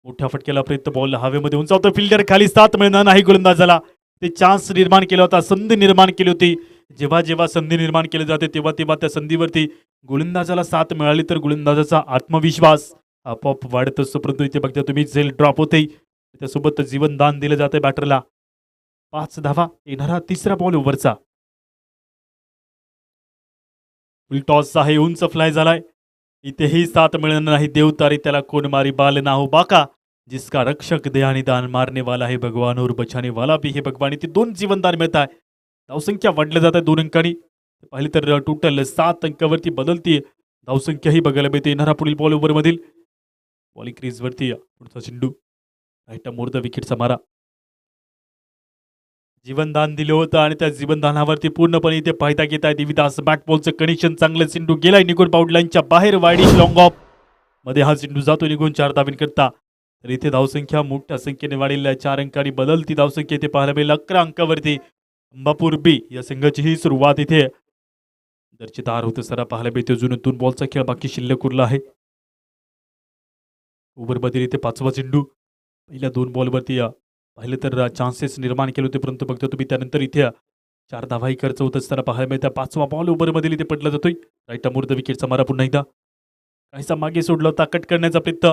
मोठ्या फटक्याला प्रयत्न, बॉल हवेमध्ये उंचावतो. फिल्डर खाली साथ मिळणार नाही गोलंदाजाला. ते चान्स निर्माण केला होता, संधी निर्माण केली होती. जेव्हा जेव्हा संधी निर्माण केली जाते तेव्हा तेव्हा त्या संधीवरती गोलंदाजाला साथ मिळाली तर गोलंदाजाचा आत्मविश्वास आपोआप वाढत असतो. परंतु इथे बघता तुम्ही झेल ड्रॉप होते, त्यासोबत जीवनदान दिलं जाते बॅटरला. 5 धावा, येणारा तिसरा बॉल ओव्हरचा. फुल टॉस आहे, उंच फ्लाय झालाय. इथेही साथ मिळणार नाही. देवतारी त्याला कोण मारी बाल ना हो बाका, जिसका रक्षक दया निदान मारने वाला है भगवान और बचाने वाला भी है भगवान. इथे 2 जीवनदान मिळत आहे. धावसंख्या वाढल्या जात आहे 2 अंकांनी. पाहिले तर टोटल 7 अंकावरती बदलती धावसंख्याही बघायला मिळते. येणारा पुढील बॉल ओव्हरमधील बॉलिंग क्रीजवरती पुढचा चेंडू राईट मोर द विकेटचा मारा. जीवनदान दिलं होतं आणि त्या जीवनदानावरती पूर्णपणे इथे फायदा घेत आहे देवीदास. बॅटबॉलचं कनेक्शन चांगलं, चेंडू गेलाय निघून बाउंड लाईनच्या बाहेर. वाईडिश लॉंग ऑफ मध्ये हा चेंडू जातो निघून 4 धावींकरता. तर इथे धावसंख्या मोठ्या संख्येने वाढलेल्या 4 अंकांनी बदलती धावसंख्या इथे पाहायला मिळेल. 11 अंकावरती अंबापूर बी या संघाची ही सुरुवात इथे दर्जेदार होते सरा पाहायला मिळते. अजून 2 बॉलचा खेळ बाकी शिल्लक उरला आहे. ओव्हरमध्ये इथे 5वा चेंडू. पहिल्या 2 बॉलवरती पाहिलं तर चान्सेस निर्माण केले होते, परंतु बघतो तुम्ही त्यानंतर इथे 4 धावाही खर्च होत असताना पाहायला मिळतं. 5वा बॉल ओव्हरमध्ये इथे पडला जातोय. राईट मोर द विकेटचा मारा पुन्हा एकदा. काहीसा मागे सोडला होता, कट करण्याचा प्रयत्न.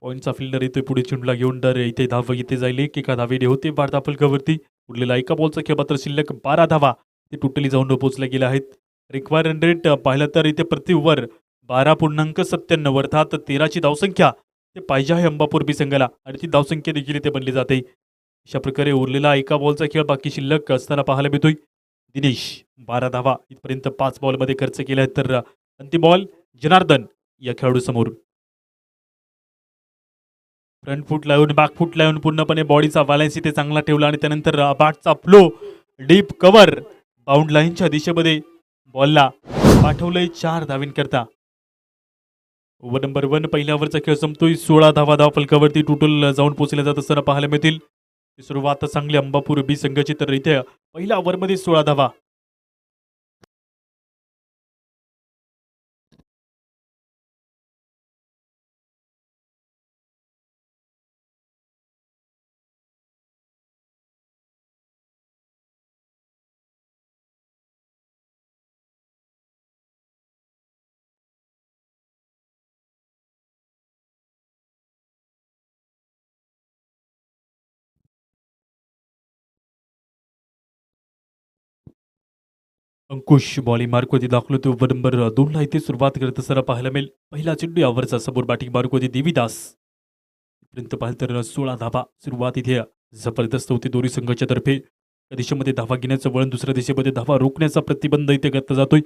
पॉईंटचा फिल्डर येतोय पुढे चेंडूला घेऊन. तर इथे धाव इथे जाईल. एका धावेने होते भारता फलकावरती. उरलेला एका बॉलचा खेळ मात्र शिल्लक 12 धावा ते टोटली जाऊन पोहोचल्या गेल्या आहेत. रिक्वायर रन रेट पाहिलं तर इथे प्रति ओव्हर 12.97 अर्थात 13ची धावसंख्या ते पाहिजे आहे अंबापूर बी संघाला आणि ती धावसंख्या देखील इथे बनली जाते. अशा प्रकारे उरलेला एका बॉलचा खेळ बाकी शिल्लक असताना पाहायला मिळतोय. दिनेश 12 धावा इथपर्यंत 5 बॉलमध्ये खर्च केला आहे. तर अंतिम बॉल जनार्दन या खेळाडू समोर. फ्रंट फूट लावून बॅक फूट लावून पूर्णपणे बॉडीचा बॅलन्स इथे चांगला ठेवला आणि त्यानंतर बॅटचा फ्लो, डीप कव्हर, बाउंड लाईनच्या दिशेमध्ये बॉलला पाठवलंय 4 धावींकरता. ओव्हर नंबर 1 पहिल्या ओव्हरचा खेळ संपतोय. 16 धावा धाव फलकावरती टोटल जाऊन पोहोचल्या जात असताना पाहायला मिळतील. सुरुवात चांगली अंबापूर बी संघाची. तर इथे पहिल्या ओव्हरमध्ये 16 धावा. अंकुश बॉलिंग मार्कवरती दाखल होते. ओव्हर नंबर 2ला इथे सुरुवात करत असताना पाहायला मिळेल. पहिला चेंडू यावरचा समोर बॅटिंग मार्कवरती देवीदास. पर्यंत पाहिलं तर 16 धावा. सुरुवात इथे जबरदस्त होती दोन्ही संघाच्या तर्फे. एका दिशेमध्ये धावा घेण्याचं वळण, दुसऱ्या दिशेमध्ये धावा रोखण्याचा प्रतिबंध इथे करता जातोय.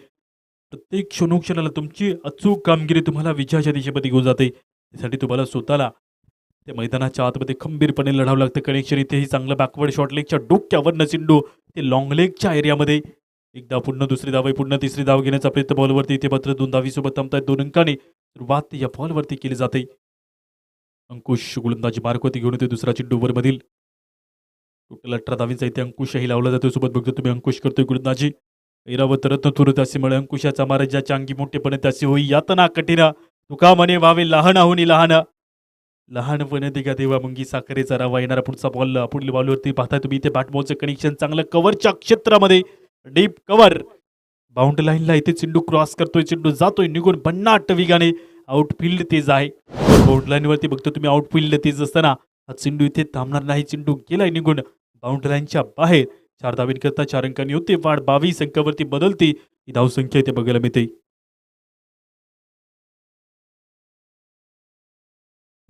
प्रत्येक क्षणोक्षणाला तुमची अचूक कामगिरी तुम्हाला विजयाच्या दिशेमध्ये घेऊन जाते. त्यासाठी तुम्हाला स्वतःला ते मैदानाच्या आतमध्ये खंबीरपणे लढावं लागतं. कनेक्शन इथेही चांगलं बॅकवर्ड शॉट लेगच्या डोक्यावरनं चेंडू ते लॉंग लेगच्या एरियामध्ये. एकदा पुन्हा दुसरी धाव आहे, पुन्हा तिसरी धाव घेण्याचा प्रयत्न बॉलवरती. इथे मात्र 2 धावीसोबत थांबतायत 2 अंकाने. सुरुवात या बॉलवरती केली जाते. अंकुश गोलंदाजी मार्कवरती घेऊन येते दुसरा चेंडू ओव्हरमधील. टोटल 18 धावींचा इथे अंकुशही लावला जातो. सोबत बघतो तुम्ही अंकुश करतोय गोलंदाजी. ऐरावत रत्न तुरु त्यामुळे अंकुशाचा मारा ज्याच्या अंगी मोठेपणे त्याची होई यातना कठीण. तुका म्हणे व्हावे लहान आहुनी लहान. लहानपणे दिगा देवा मुंगी साखरेचा रवा. येणारा पुढचा बॉल पुढील बॉलवरती पाहताय तुम्ही. इथे बॅट बॉलचं कनेक्शन चांगलं कव्हरच्या क्षेत्रामध्ये. डीप कव्हर बाउंड्री लाईनला इथे चेंडू क्रॉस करतोय. चेंडू जातोय निघून भन्नाट वेगाने. आउटफील्ड तेज आहे. बाउंड्री लाईनवरती बघतो तुम्ही आउटफील्ड तेज असताना हा चेंडू इथे थांबणार नाही. चेंडू गेलाय निघून बाउंड्री लाईनच्या बाहेर. 4 धावींकरता 4 अंकांनी होते वाढ. 22 अंकावरती बदलते ही धावसंख्या इथे बघायला मिळते.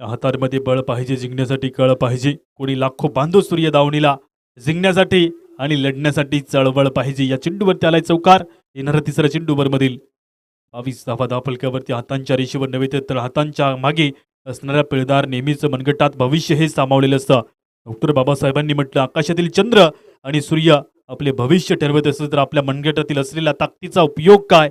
हातामध्ये बळ पाहिजे जिंकण्यासाठी, कळ पाहिजे. कोणी लाखो बांधो सूर्य दावणीला जिंकण्यासाठी आणि लढण्यासाठी चळवळ पाहिजे. या चेंडूवरती आलाय चौकार. येणारा तिसरा चेंडू ओव्हरमधील. 22 धावा धावफलकावरती. हातांच्या रेषेवर नव्हे तर हातांच्या मागे असणाऱ्या पिळदार नेहमीच मनगटात भविष्य हे सामावलेलं असतं. डॉक्टर बाबासाहेबांनी म्हटलं, आकाशातील चंद्र आणि सूर्य आपले भविष्य ठरवत असेल तर आपल्या मनगटातील असलेल्या ताकदीचा उपयोग काय.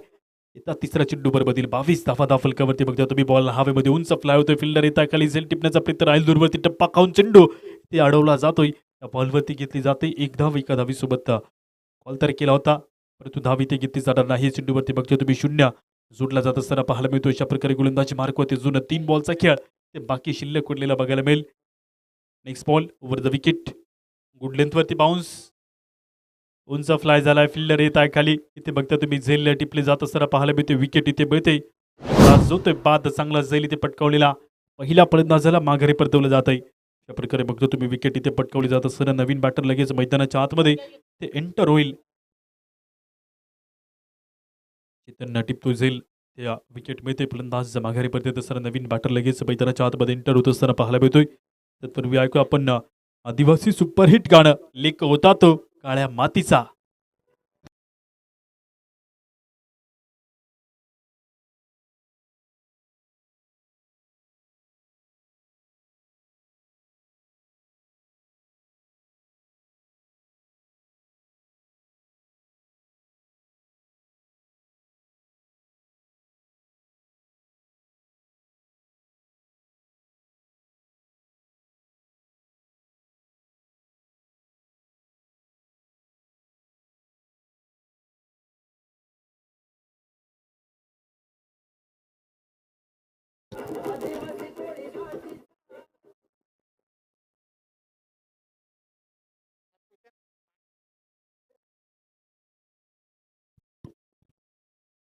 येता तिसरा चेंडू ओव्हरमधील. 22 धावा धावफलकावरती. बघता तुम्ही बॉल हवेमध्ये उंच फ्लाय होतोय. फिल्डर येता खाली झेल टिपण्याचा प्रयत्न राहील. दूरवरती टप्पा खाऊन चेंडू ते अडवला जातोय. या बॉलवरती घेतली जाते 1 धाव. एका धावीसोबत कॉल तर केला होता परंतु धाव इथे घेतली जाणार नाही. चेंडूवरती बघतो तुम्ही 0 जोडला जात असताना पाहायला मिळतो. अशा प्रकारे गोलंदाजी मार्कवरती जुनं 3 बॉलचा खेळ ते बाकी शिल्लक उरलेला बघायला मिळेल. Next ball over the wicket. Good लेंथवरती बाउन्स. उंच फ्लाय झालाय. फिल्डर येत आहे खाली. इथे बघता तुम्ही झेल टिपले जात असताना पाहायला मिळते. विकेट इथे मिळते. जोतोय बाद चांगला झेल इथे पटकावलेला. पहिला फलंदाजाला माघारी परतवलं जात आहे. अशा प्रकारे बघतो तुम्ही विकेट इथे पटकावली जात असताना नवीन बॅटर लगेच मैदानाच्या आतमध्ये ते एंटर होईल. चेतन टिपतो झेल. त्या विकेट मिळते. फलंदाज माघारी परतत असताना नवीन बॅटर लगेच मैदानाच्या आतमध्ये एंटर होत असताना पाहायला मिळतोय. तत्पूर्वी ऐकू आपण आदिवासी सुपरहिट गाणं लेक होता तो काळ्या मातीचा.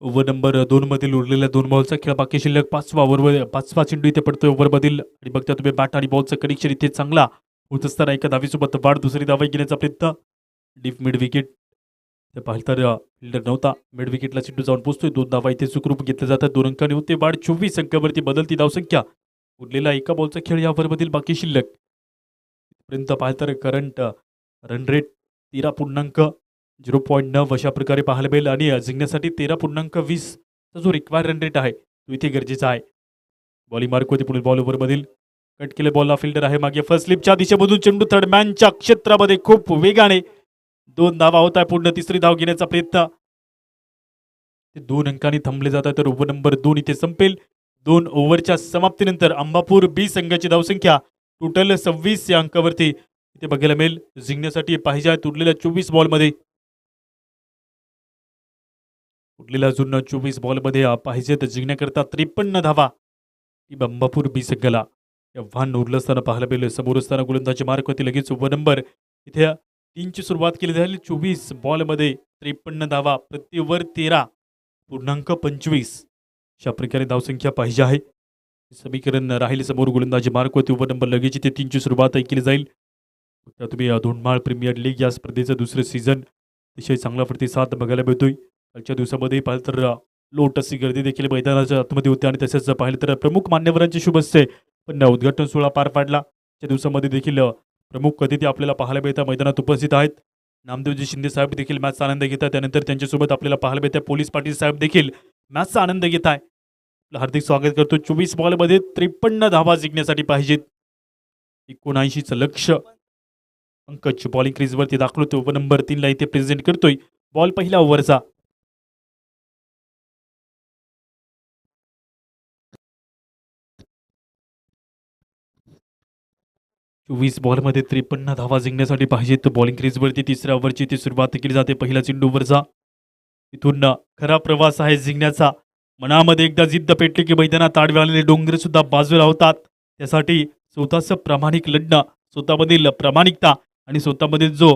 ओव्हर नंबर 2 मधील उरलेल्या 2 बॉलचा खेळ बाकी शिल्लक 5वा ओव्हर 5वा चेंडू इथे पडतोय ओव्हरमधील. आणि बघता तुम्ही बॅट आणि बॉलचं कनेक्शन इथे चांगला होत असताना एका धावीसोबत वाढ. दुसरी धाव घेण्याचा प्रयत्न. Deep mid wicket. ते पाहिलं तर फिल्डर नव्हता. मिड विकेटला चेंडू जाऊन पोहोचतोय. 2 धावा इथे सुखरूप घेतल्या जातात. 2 अंकांनी होते वाढ. 24 अंकावरती बदलती धावसंख्या. उरलेला एका बॉलचा खेळ या ओव्हरमधील बाकी शिल्लक. पर्यंत पाहिलं तर करंट रन रेट 13.0.9 अशा प्रकारे पाहायला मिळेल. आणि जिंकण्यासाठी 13.20 चा जो रिक्वायर रन रेट आहे तो इथे गरजेचा आहे. बॉलिंग मार्क होती पुढील बॉल ओव्हरमधील. कट केले बॉलला फिल्डर आहे मागे. फर्स्ट स्लिपच्या दिशेमधून चेंडू थर्डमॅनच्या क्षेत्रामध्ये खूप वेगाने. 2 धावा होत आहे. पूर्ण तिसरी धाव घेण्याचा प्रयत्न. 2 अंकांनी थांबले जातात. तर ओव्हर नंबर 2 इथे संपेल. 2 ओव्हरच्या समाप्तीनंतर अंबापूर बी संघाची धावसंख्या टोटल 26 या अंकावरती इथे बघायला मिळेल. जिंकण्यासाठी पाहिजे आहेत उरलेल्या 24 बॉलमध्ये. उरलेल्या अजून 24 बॉलमध्ये पाहिजे तर जिंकण्याकरता 53 धावा ही अंबापूर बी संघाला आव्हान उरलं असताना पाहायला मिळेल. समोर असताना गोलंदाजी मार्क होती लगेच ओव्हर नंबर इथे 3ची सुरुवात केली जाईल. 24 बॉलमध्ये 53 धावा. प्रति ओव्हर 13.25 अशा प्रकारे धावसंख्या पाहिजे आहे. समीकरण राहील समोर गोलंदाजी मार्क होती ओव्हर नंबर लगेच इथे 3ची सुरुवात केली जाईल. तुम्ही धोंडमाळ प्रीमियर लीग या स्पर्धेचं दुसरं सीझन अतिशय चांगला प्रतिसाद बघायला मिळतोय. कालच्या दिवसामध्ये पाहिलं तर लोट अशी गर्दी देखील मैदानाच्या आतमध्ये होती. आणि तसेच पाहिलं तर प्रमुख मान्यवरांचे शुभ असते पण उद्घाटन सोहळा पार पाडला. त्या दिवसामध्ये देखील प्रमुख अतिथी आपल्याला पाहायला मिळतात मैदानात उपस्थित आहेत. नामदेवजी शिंदे साहेब देखील मॅचचा आनंद घेतात. त्यानंतर त्यांच्यासोबत आपल्याला पाहायला मिळतात पोलीस पाटील साहेब देखील मॅचचा आनंद घेत आहे. हार्दिक स्वागत करतो. 24 बॉलमध्ये 53 धावा जिंकण्यासाठी पाहिजेत. 79चं लक्ष. पंकज बॉलिंग क्रीजवरती दाखवतो व नंबर 3ला इथे प्रेझेंट करतोय. बॉल पहिल्या ओव्हरचा. 24 बॉलमध्ये 53 धावा जिंकण्यासाठी पाहिजेत. बॉलिंग क्रीजवरती तिसऱ्या ओव्हरची ती सुरुवात केली जाते पहिला चेंडूवरचा. इथून खरा प्रवास आहे जिंकण्याचा. मनामध्ये एकदा जिद्द पेटली की मैदानात आडवे आलेले डोंगर सुद्धा बाजूला होतात. त्यासाठी स्वतःचं प्रामाणिक लढणं, स्वतःमधील प्रामाणिकता आणि स्वतःमधील जो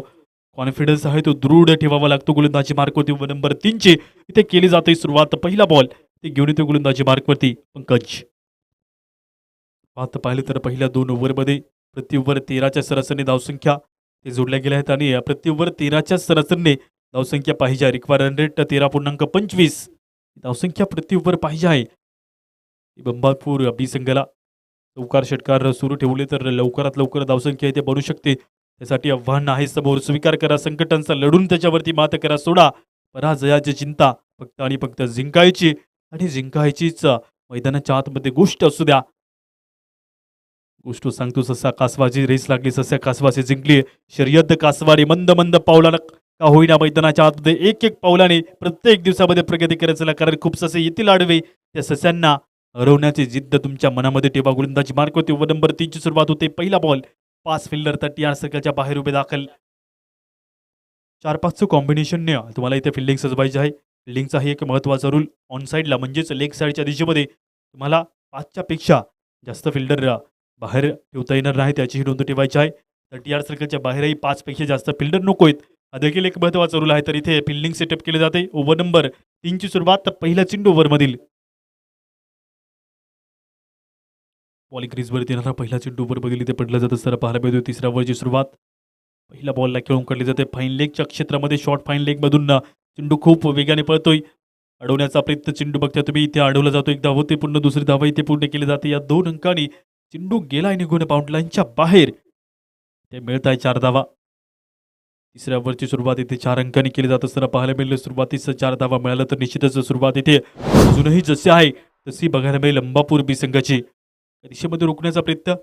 कॉन्फिडन्स आहे तो दृढ ठेवावा लागतो. गोलंदाजी मार्कवरती व नंबर 3ची इथे केली जाते सुरुवात. पहिला बॉल ते घेऊन येतो गोलंदाजी मार्कवरती पंकज. आता पाहिलं तर पहिल्या 2 ओव्हरमध्ये प्रति ओव्हर 13च्या सरासरीने धावसंख्या ते जोडल्या गेल्या आहेत आणि प्रति ओव्हर 13च्या सरासरीने धावसंख्या पाहिजे आहे. रिक्वायर रन रेट 13.25 धावसंख्या प्रति ओव्हर पाहिजे आहे. बंबापूर बी संघाला चौकार षटकार सुरू ठेवले तर लवकरात लवकर धावसंख्या इथे बनू शकते. त्यासाठी आव्हान आहे समोर. स्वीकार करा संकटांचा, लढून त्याच्यावरती मात करा. सोडा पराजयाची चिंता. फक्त आणि फक्त जिंकायची आणि जिंकायचीच. मैदानाच्या आतमध्ये गोष्ट असू द्या. गोष्ट सांगतो ससा कासवाची रेस लागली. सस्या कासवाची जिंकली शर्यत. कासवाने मंद मंद पावलानं का होईना मैदानाच्या आतमध्ये एक एक पावलाने प्रत्येक दिवसामध्ये प्रगती करायचं. कारण खूप ससे येतील आडवे. त्या सस्यांना हरवण्याची जिद्द तुमच्या मनामध्ये ठेवा. गोलंदाजी मार्क होते व नंबर 3ची सुरुवात होते. पहिला बॉल. 5 फिल्डर 30 सर्कलच्या बाहेर उभे दाखल. 4-5चं कॉम्बिनेशनने तुम्हाला इथे फिल्डिंग सजवायची आहे. फिल्डिंगचा एक महत्त्वाचा रूल. ऑन साईडला म्हणजेच लेग साईडच्या दिशेमध्ये तुम्हाला 5च्या पेक्षा जास्त फिल्डर बाहेर ठेवता येणार नाही. त्याचीही नोंद ठेवायची आहे. 30 सर्कलच्या बाहेरही 5 पेक्षा जास्त फिल्डर नको आहेत. हा देखील एक महत्त्वाचा रूल आहे. तर इथे फिल्डिंग सेटअप केले जाते. ओव्हर नंबर 3ची सुरुवात पहिल्या चेंडू ओव्हरमधील. बॉलिंग क्रीजवरती येणारा पहिला चेंडू ओव्हरमधील इथे पडला जात असताना पाहायला मिळतो. तिसऱ्या ओव्हरची सुरुवात पहिल्या बॉलला खेळून काढली जाते. फाईन लेगच्या क्षेत्रामध्ये शॉर्ट फाईन लेगमधून चेंडू खूप वेगाने पळतोय. अडवण्याचा प्रयत्न चेंडू बघता तुम्ही इथे अडवला जातो. एक धाव होते पूर्ण. दुसरी धाव इथे पूर्ण केली जाते. या 2 अंकांनी चेंडू गेलाय निघून बाउंड लाईनच्या बाहेर. ते मिळत आहे 4 धावा. तिसऱ्या ओव्हरची सुरुवात इथे 4 अंकांनी केली जात असताना पाहायला मिळेल. सुरुवातीस 4 धावा मिळाल्या तर निश्चितच सुरुवात इथे अजूनही जशी आहे तशी बघायला मिळेल. अंबापूर बी संघाची दिशेमध्ये रोखण्याचा प्रयत्न.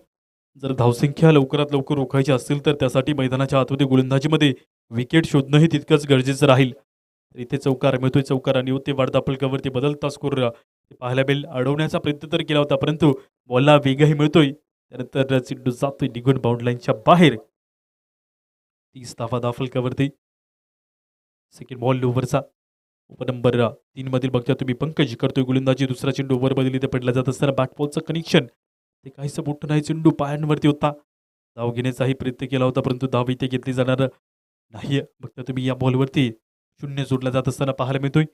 जर धावसंख्या लवकरात लवकर रोखायची असेल तर त्यासाठी मैदानाच्या आतमध्ये गोलंदाजीमध्ये विकेट शोधणंही तितकंच गरजेचं राहील. तर इथे चौकार मिळतोय. चौकार आणि होते वाढता फलकावरती बदलता स्कोर पाहायला मिळेल. अडवण्याचा प्रयत्न तर केला होता परंतु बॉलला वेगही मिळतोय. त्यानंतर चेंडू जातोय निघून बाउंड लाईनच्या बाहेर. 30 धावा दाखल फलकावरती. सेकंड बॉल ओव्हरचा. ओव्हर नंबर 3 मधील बघता तुम्ही पंकज करतोय गोलंदाजी. दुसरा चेंडू ओव्हर मधील इथे पडला जात असताना बॅटबॉलचं कनेक्शन ते काहीसं मोठं नाही. चेंडू पायांवरती होता. धाव घेण्याचाही प्रयत्न केला होता परंतु धाव इथे घेतली जाणार नाही. बघता तुम्ही या बॉलवरती 0 जोडला जात असताना पाहायला मिळतोय.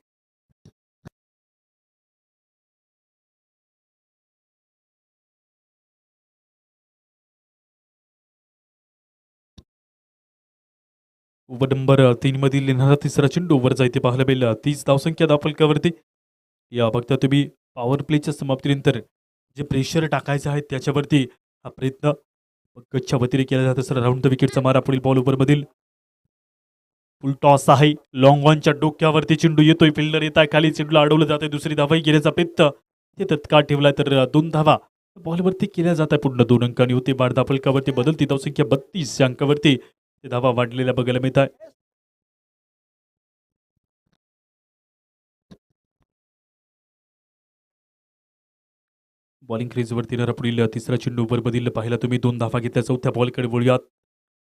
ओव्हर नंबर 3 मधील येणारा तिसरा चेंडू ओव्हरचा इथे पाहायला मिळेल. 30 धावसंख्या धावफलकावरती. या बघता तुम्ही पॉवर प्लेच्या समाप्तीनंतर जे प्रेशर टाकायचं आहे त्याच्यावरती हा प्रयत्न पंकजच्या वतीने केला जात असताना राऊंड द विकेटचा मारा पुढील बॉल ओव्हरमधील. फुल टॉस आहे. लॉंग ऑनच्या डोक्यावरती चेंडू येतोय. फिल्डर येत आहे खाली. चेंडूला अडवलं जाते. दुसरी धावाही घेण्याचा प्रयत्न ते तत्काळ ठेवलाय तर 2 धावा बॉलवरती केल्या जात आहे. पूर्ण 2 अंकांनी होते. बारदा फलकावरती बदलती धावसंख्या 32 या अंकावरती ते धावा वाढलेल्या बघायला मिळत आहे. बॉलिंग क्रीजवरती येणारा पुढील तिसरा चेंडू ओव्हरमधील पाहिला तुम्ही 2 धावा घेतल्या. चौथ्या बॉलकडे वळूयात.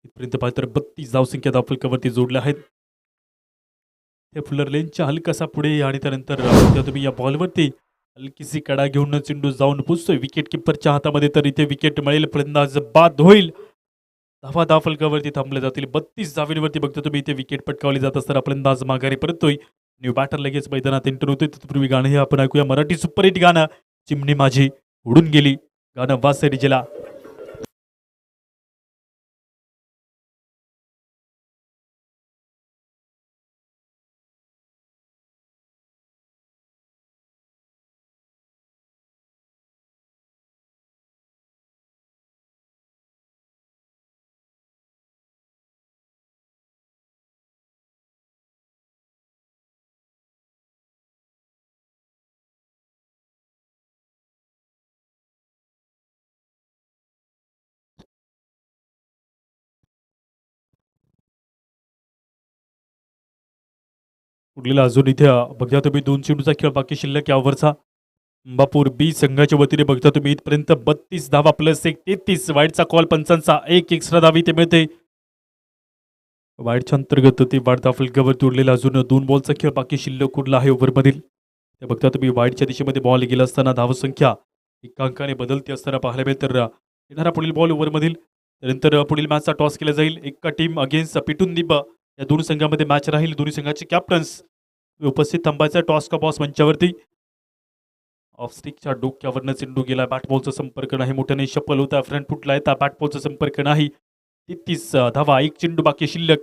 इथपर्यंत पाहिलं तर 32 धावसंख्या धावफलकावरती जोडल्या आहेत. त्या फुलर लेनच्या हलकासा पुढे आणि त्यानंतर बघता तुम्ही या बॉलवरती हलकीशी कडा घेऊन चेंडू जाऊन पोचतोय विकेट किपरच्या हातामध्ये. तर इथे विकेट मिळेल. फलंदाज बाद होईल. धावा धावफलकावरती थांबले जातील. 32 धावींवरती बघता तुम्ही इथे विकेट पटकावली जात असताना फलंदाज माघारी परतोय. न्यू बॅटर लगेच मैदानात एंटर होतोय. तत्पूर्वी गाणं हे आपण ऐकूया. मराठी सुपरहिट गाणं चिमणी माझी उडून गेली. गाणं वासे डीजेला. उरलेला अजून इथे बघता तुम्ही 2 चेंडूचा खेळ बाकी शिल्लक या ओव्हरचा. अंबापूर बी संघाच्या वतीने बघता तुम्ही इथपर्यंत 32 धावा प्लस 1 33 वाईडचा कॉल पंचांचा एक एक्स्ट्रा धाव इथे मिळते. वाईडच्या अंतर्गत ते वाढता फलकावरती उरलेला अजून 2 बॉलचा खेळ बाकी शिल्लक उरला आहे ओव्हरमधील. ते बघता तुम्ही वाईडच्या दिशेमध्ये बॉल गेला असताना धावसंख्या एकांकाने बदलते असताना पाहायला मिळेल. तर येणारा पुढील बॉल ओव्हरमधील त्यानंतर पुढील मॅचचा टॉस केला जाईल. एका टीम अगेन्स्ट पिटून दिब या दोन संघामध्ये मॅच राहील. दोन्ही संघाचे कॅप्टन्स उपस्थित थांबायचा. टॉस का बॉस मंचावरती. ऑफ स्टिकच्या डोक्यावरनं चेंडू गेला. बॅट बॉलचा संपर्क नाही. मोठ्याने शपल होता. फ्रंट फुटला येता बॅट बॉलचा संपर्क नाही. 33 धावा एक चेंडू बाकी शिल्लक.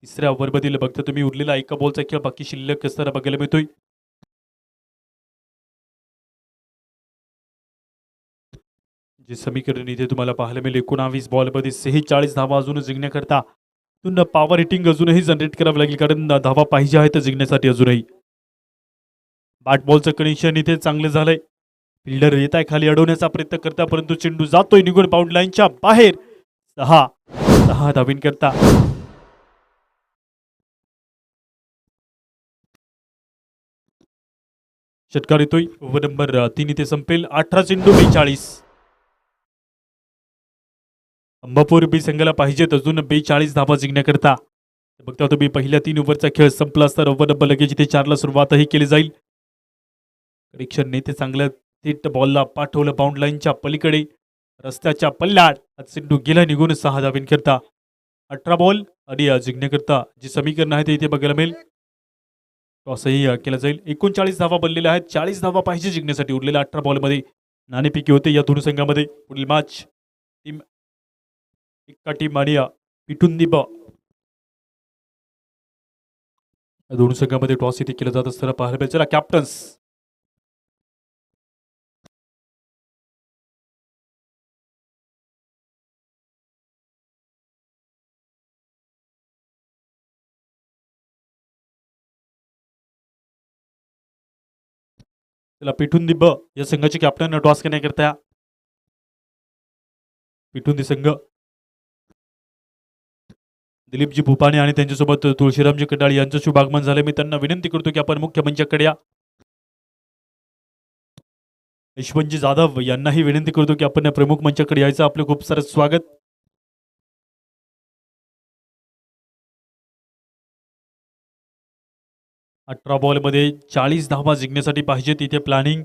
तिसऱ्या ओव्हरमधील बघता तुम्ही उरलेला एका बॉलचा खेळ बाकी शिल्लक असताना बघायला मिळतोय. जे समीकरण इथे तुम्हाला पाहायला मिळेल 19 बॉलमध्ये 46 धावा अजून जिंकण्याकरता पॉवर हिटिंग अजूनही जनरेट करावं लागेल कारण धावा पाहिजे आहेत जिंकण्यासाठी अजूनही. बॅट बॉलचं कनेक्शन इथे चांगलं झालंय. फिल्डर येत आहे खाली अडवण्याचा प्रयत्न करता परंतु चेंडू जातोय निघून बाउंड लाईनच्या बाहेर. 6 धावींकरता षटकार येतोय. ओव्हर नंबर 3 इथे संपेल. 18 चेंडू 42. अंबापूर बी संघाला पाहिजेत अजून 42 धावा जिंकण्याकरता. बघता तुम्ही पहिल्या 3 ओव्हरचा खेळ संपला असता ओव्हर नंबर लगेच इथे 4ला सुरुवातही केली जाईल. कनेक्शन ते चांगलं थेट बॉलला पाठवलं बाउंड लाईनच्या पलीकडे रस्त्याच्या पल्ल्यात. चेंडू गेला निघून 6 धावींकरता. 18 बॉल आणि जिंकण्याकरता जे समीकरण आहे ते इथे बघायला मिळेल. टॉसही केला जाईल. 39 धावा बनलेल्या आहेत. 40 धावा पाहिजे जिंकण्यासाठी. उरलेल्या 18 बॉलमध्ये नाणेफेकी होते या दोन संघामध्ये. पुढील मॅच टीम एका टीम आणि पिटून दिब दोन संघामध्ये टॉस इथे केलं जात असताना पाहायला मिळेल. चला कॅप्टन्स त्याला पिटून दिब या संघाचे कॅप्टन टॉस करण्याकरता. पिटून दि संघ दिलीपजी भूपाने आणि त्यांच्यासोबत तुळशीरामजी कडाळी यांचं शुभ आगमन झाले. मी त्यांना विनंती करतो की आपण मुख्य मंचाकडे या. यशवंतजी जाधव यांनाही विनंती करतो की आपण प्रमुख मंचाकडे यायचं. आपलं खूप सारं स्वागत. अठरा बॉलमध्ये 40 धावा जिंकण्यासाठी पाहिजे तिथे प्लॅनिंग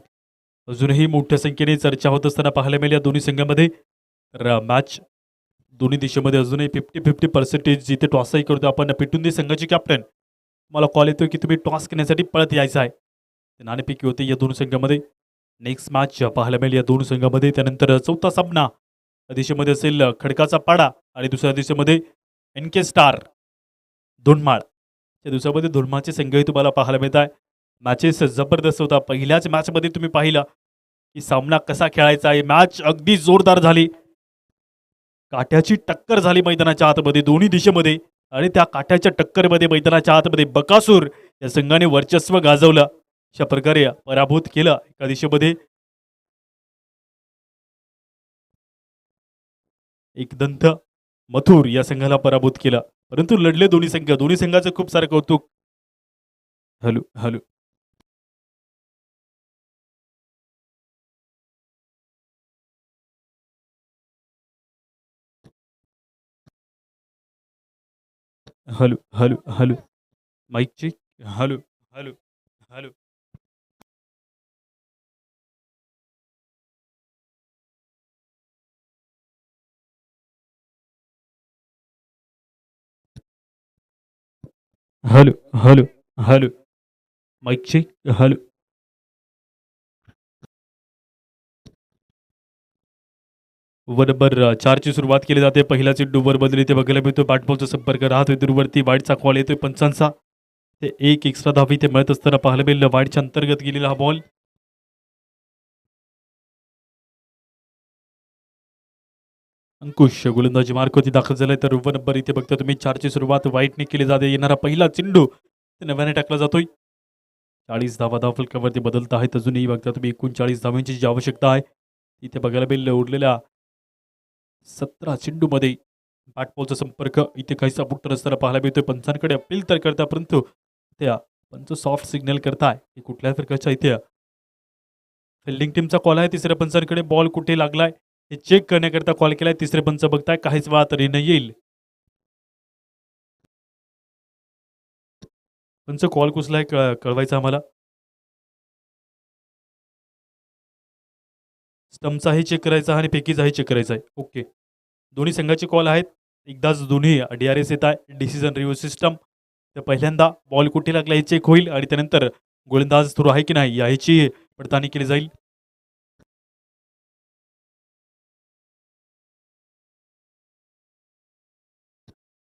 अजूनही मोठ्या संख्येने चर्चा होत असताना पाहायला मिळेल या दोन्ही संघामध्ये. तर मॅच दोन्ही दिशेमध्ये अजूनही 50-50% जिथे टॉसही करतो आपण. पिटून दे संघाचे कॅप्टन मला कॉल येतोय की तुम्ही टॉस करण्यासाठी पळत यायचं आहे. नाणेफेकी होते या दोन संघामध्ये. नेक्स्ट मॅच पाहायला मिळेल या दोन संघामध्ये. त्यानंतर चौथा सामना दिशेमध्ये असेल खडकाचा पाडा आणि दुसऱ्या दिशेमध्ये NK स्टार दोनमाळ. त्या दिवसामध्ये धुळमाचे संघही तुम्हाला पाहायला मिळत आहे. मॅचेस जबरदस्त होता. पहिल्याच मॅचमध्ये तुम्ही पाहिलं की सामना कसा खेळायचा आहे. मॅच अगदी जोरदार झाली. काट्याची टक्कर झाली मैदानाच्या आतमध्ये दोन्ही दिशेमध्ये आणि त्या काट्याच्या टक्करमध्ये मैदानाच्या आतमध्ये बकासूर या संघाने वर्चस्व गाजवलं. अशा प्रकारे पराभूत केलं एका दिशेमध्ये. एकदंत मथुर या संघाला पराभूत केला परंतु लढले दोन्ही संघ. दोन्ही संघाचं खूप सारं कौतुक. Hello hello hello hello hello mike check. Hello hello hello hello hello hello mike check. Hello over number 4ची सुरुवात केली जाते. पहिला चेंडू वर बदल इथे बघायला मिळतो. बॅटबॉलचा संपर्क राहतोय दूरवरती. वाईडचा कॉल येतोय पंचांचा. ते एक एक्स्ट्रा धाव इथे मिळत असताना पाहायला मिळेल. वाईडच्या अंतर्गत गेलेला हा बॉल. अंकुश गोलंदाजी मार्कवरती दाखल झालाय. तर ओव्हर नंबर इथे बघता तुम्ही 4ची सुरुवात वाईटने केली जाते. येणारा पहिला चेंडू नव्याने टाकला जातोय. 40 धावा धावफलकावरती बदलत आहेत. अजूनही बघता तुम्ही 39 धावांची जी आवश्यकता आहे इथे बघायला मिळेल. उरलेल्या 17 चेंडूमध्ये बॅटबॉलचा संपर्क इथे काहीसा बुट्टर असताना पाहायला मिळतोय. पंचांकडे अपील तर करता परंतु त्या पंच सॉफ्ट सिग्नल करताय की कुठल्या प्रकारच्या इथे फिल्डिंग टीमचा कॉल आहे. तिसऱ्या पंचांकडे बॉल कुठे लागलाय हे चेक करण्याकरता कॉल केलाय. तिसरे पंच बघताय काहीच वेळात निर्णय येईल. पंच कॉल कुसलाय कळवायचा आम्हाला. स्टम्पचाही चेक करायचा आणि फेकीचाही चेक करायचा आहे. ओके, दोन्ही संघाचे कॉल आहेत. एकदाच दोन्ही DRS येत आहे, डिसिजन रिव्ह्यू सिस्टम. तर पहिल्यांदा बॉल कुठे लागला हे चेक होईल आणि त्यानंतर गोलंदाज सुरू आहे की नाही याची पडताळणी केली जाईल.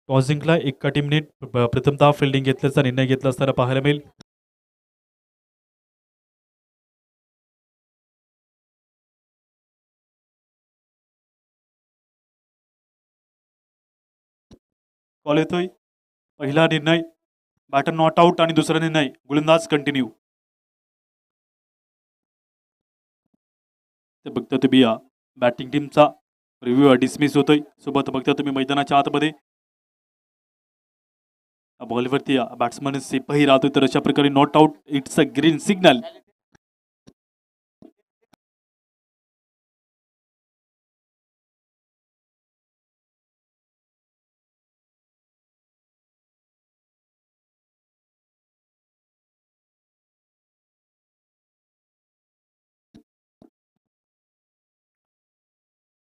टॉस जिंकला एका टीमने प्रथमतः फिल्डिंग घेतल्याचा निर्णय घेतला असताना पाहायला मिळेल. कॉल येतोय. पहिला निर्णय बॅटर नॉट आउट आणि दुसरा निर्णय गोलंदाज कंटिन्यू. ते बघता तुम्ही बॅटिंग टीमचा रिव्ह्यू डिसमिस होतोय. सोबत बघता तुम्ही मैदानाच्या आतमध्ये बॉलवरती बॅट्समन सेफही राहतोय. तर अशा प्रकारे not out, it's a green signal.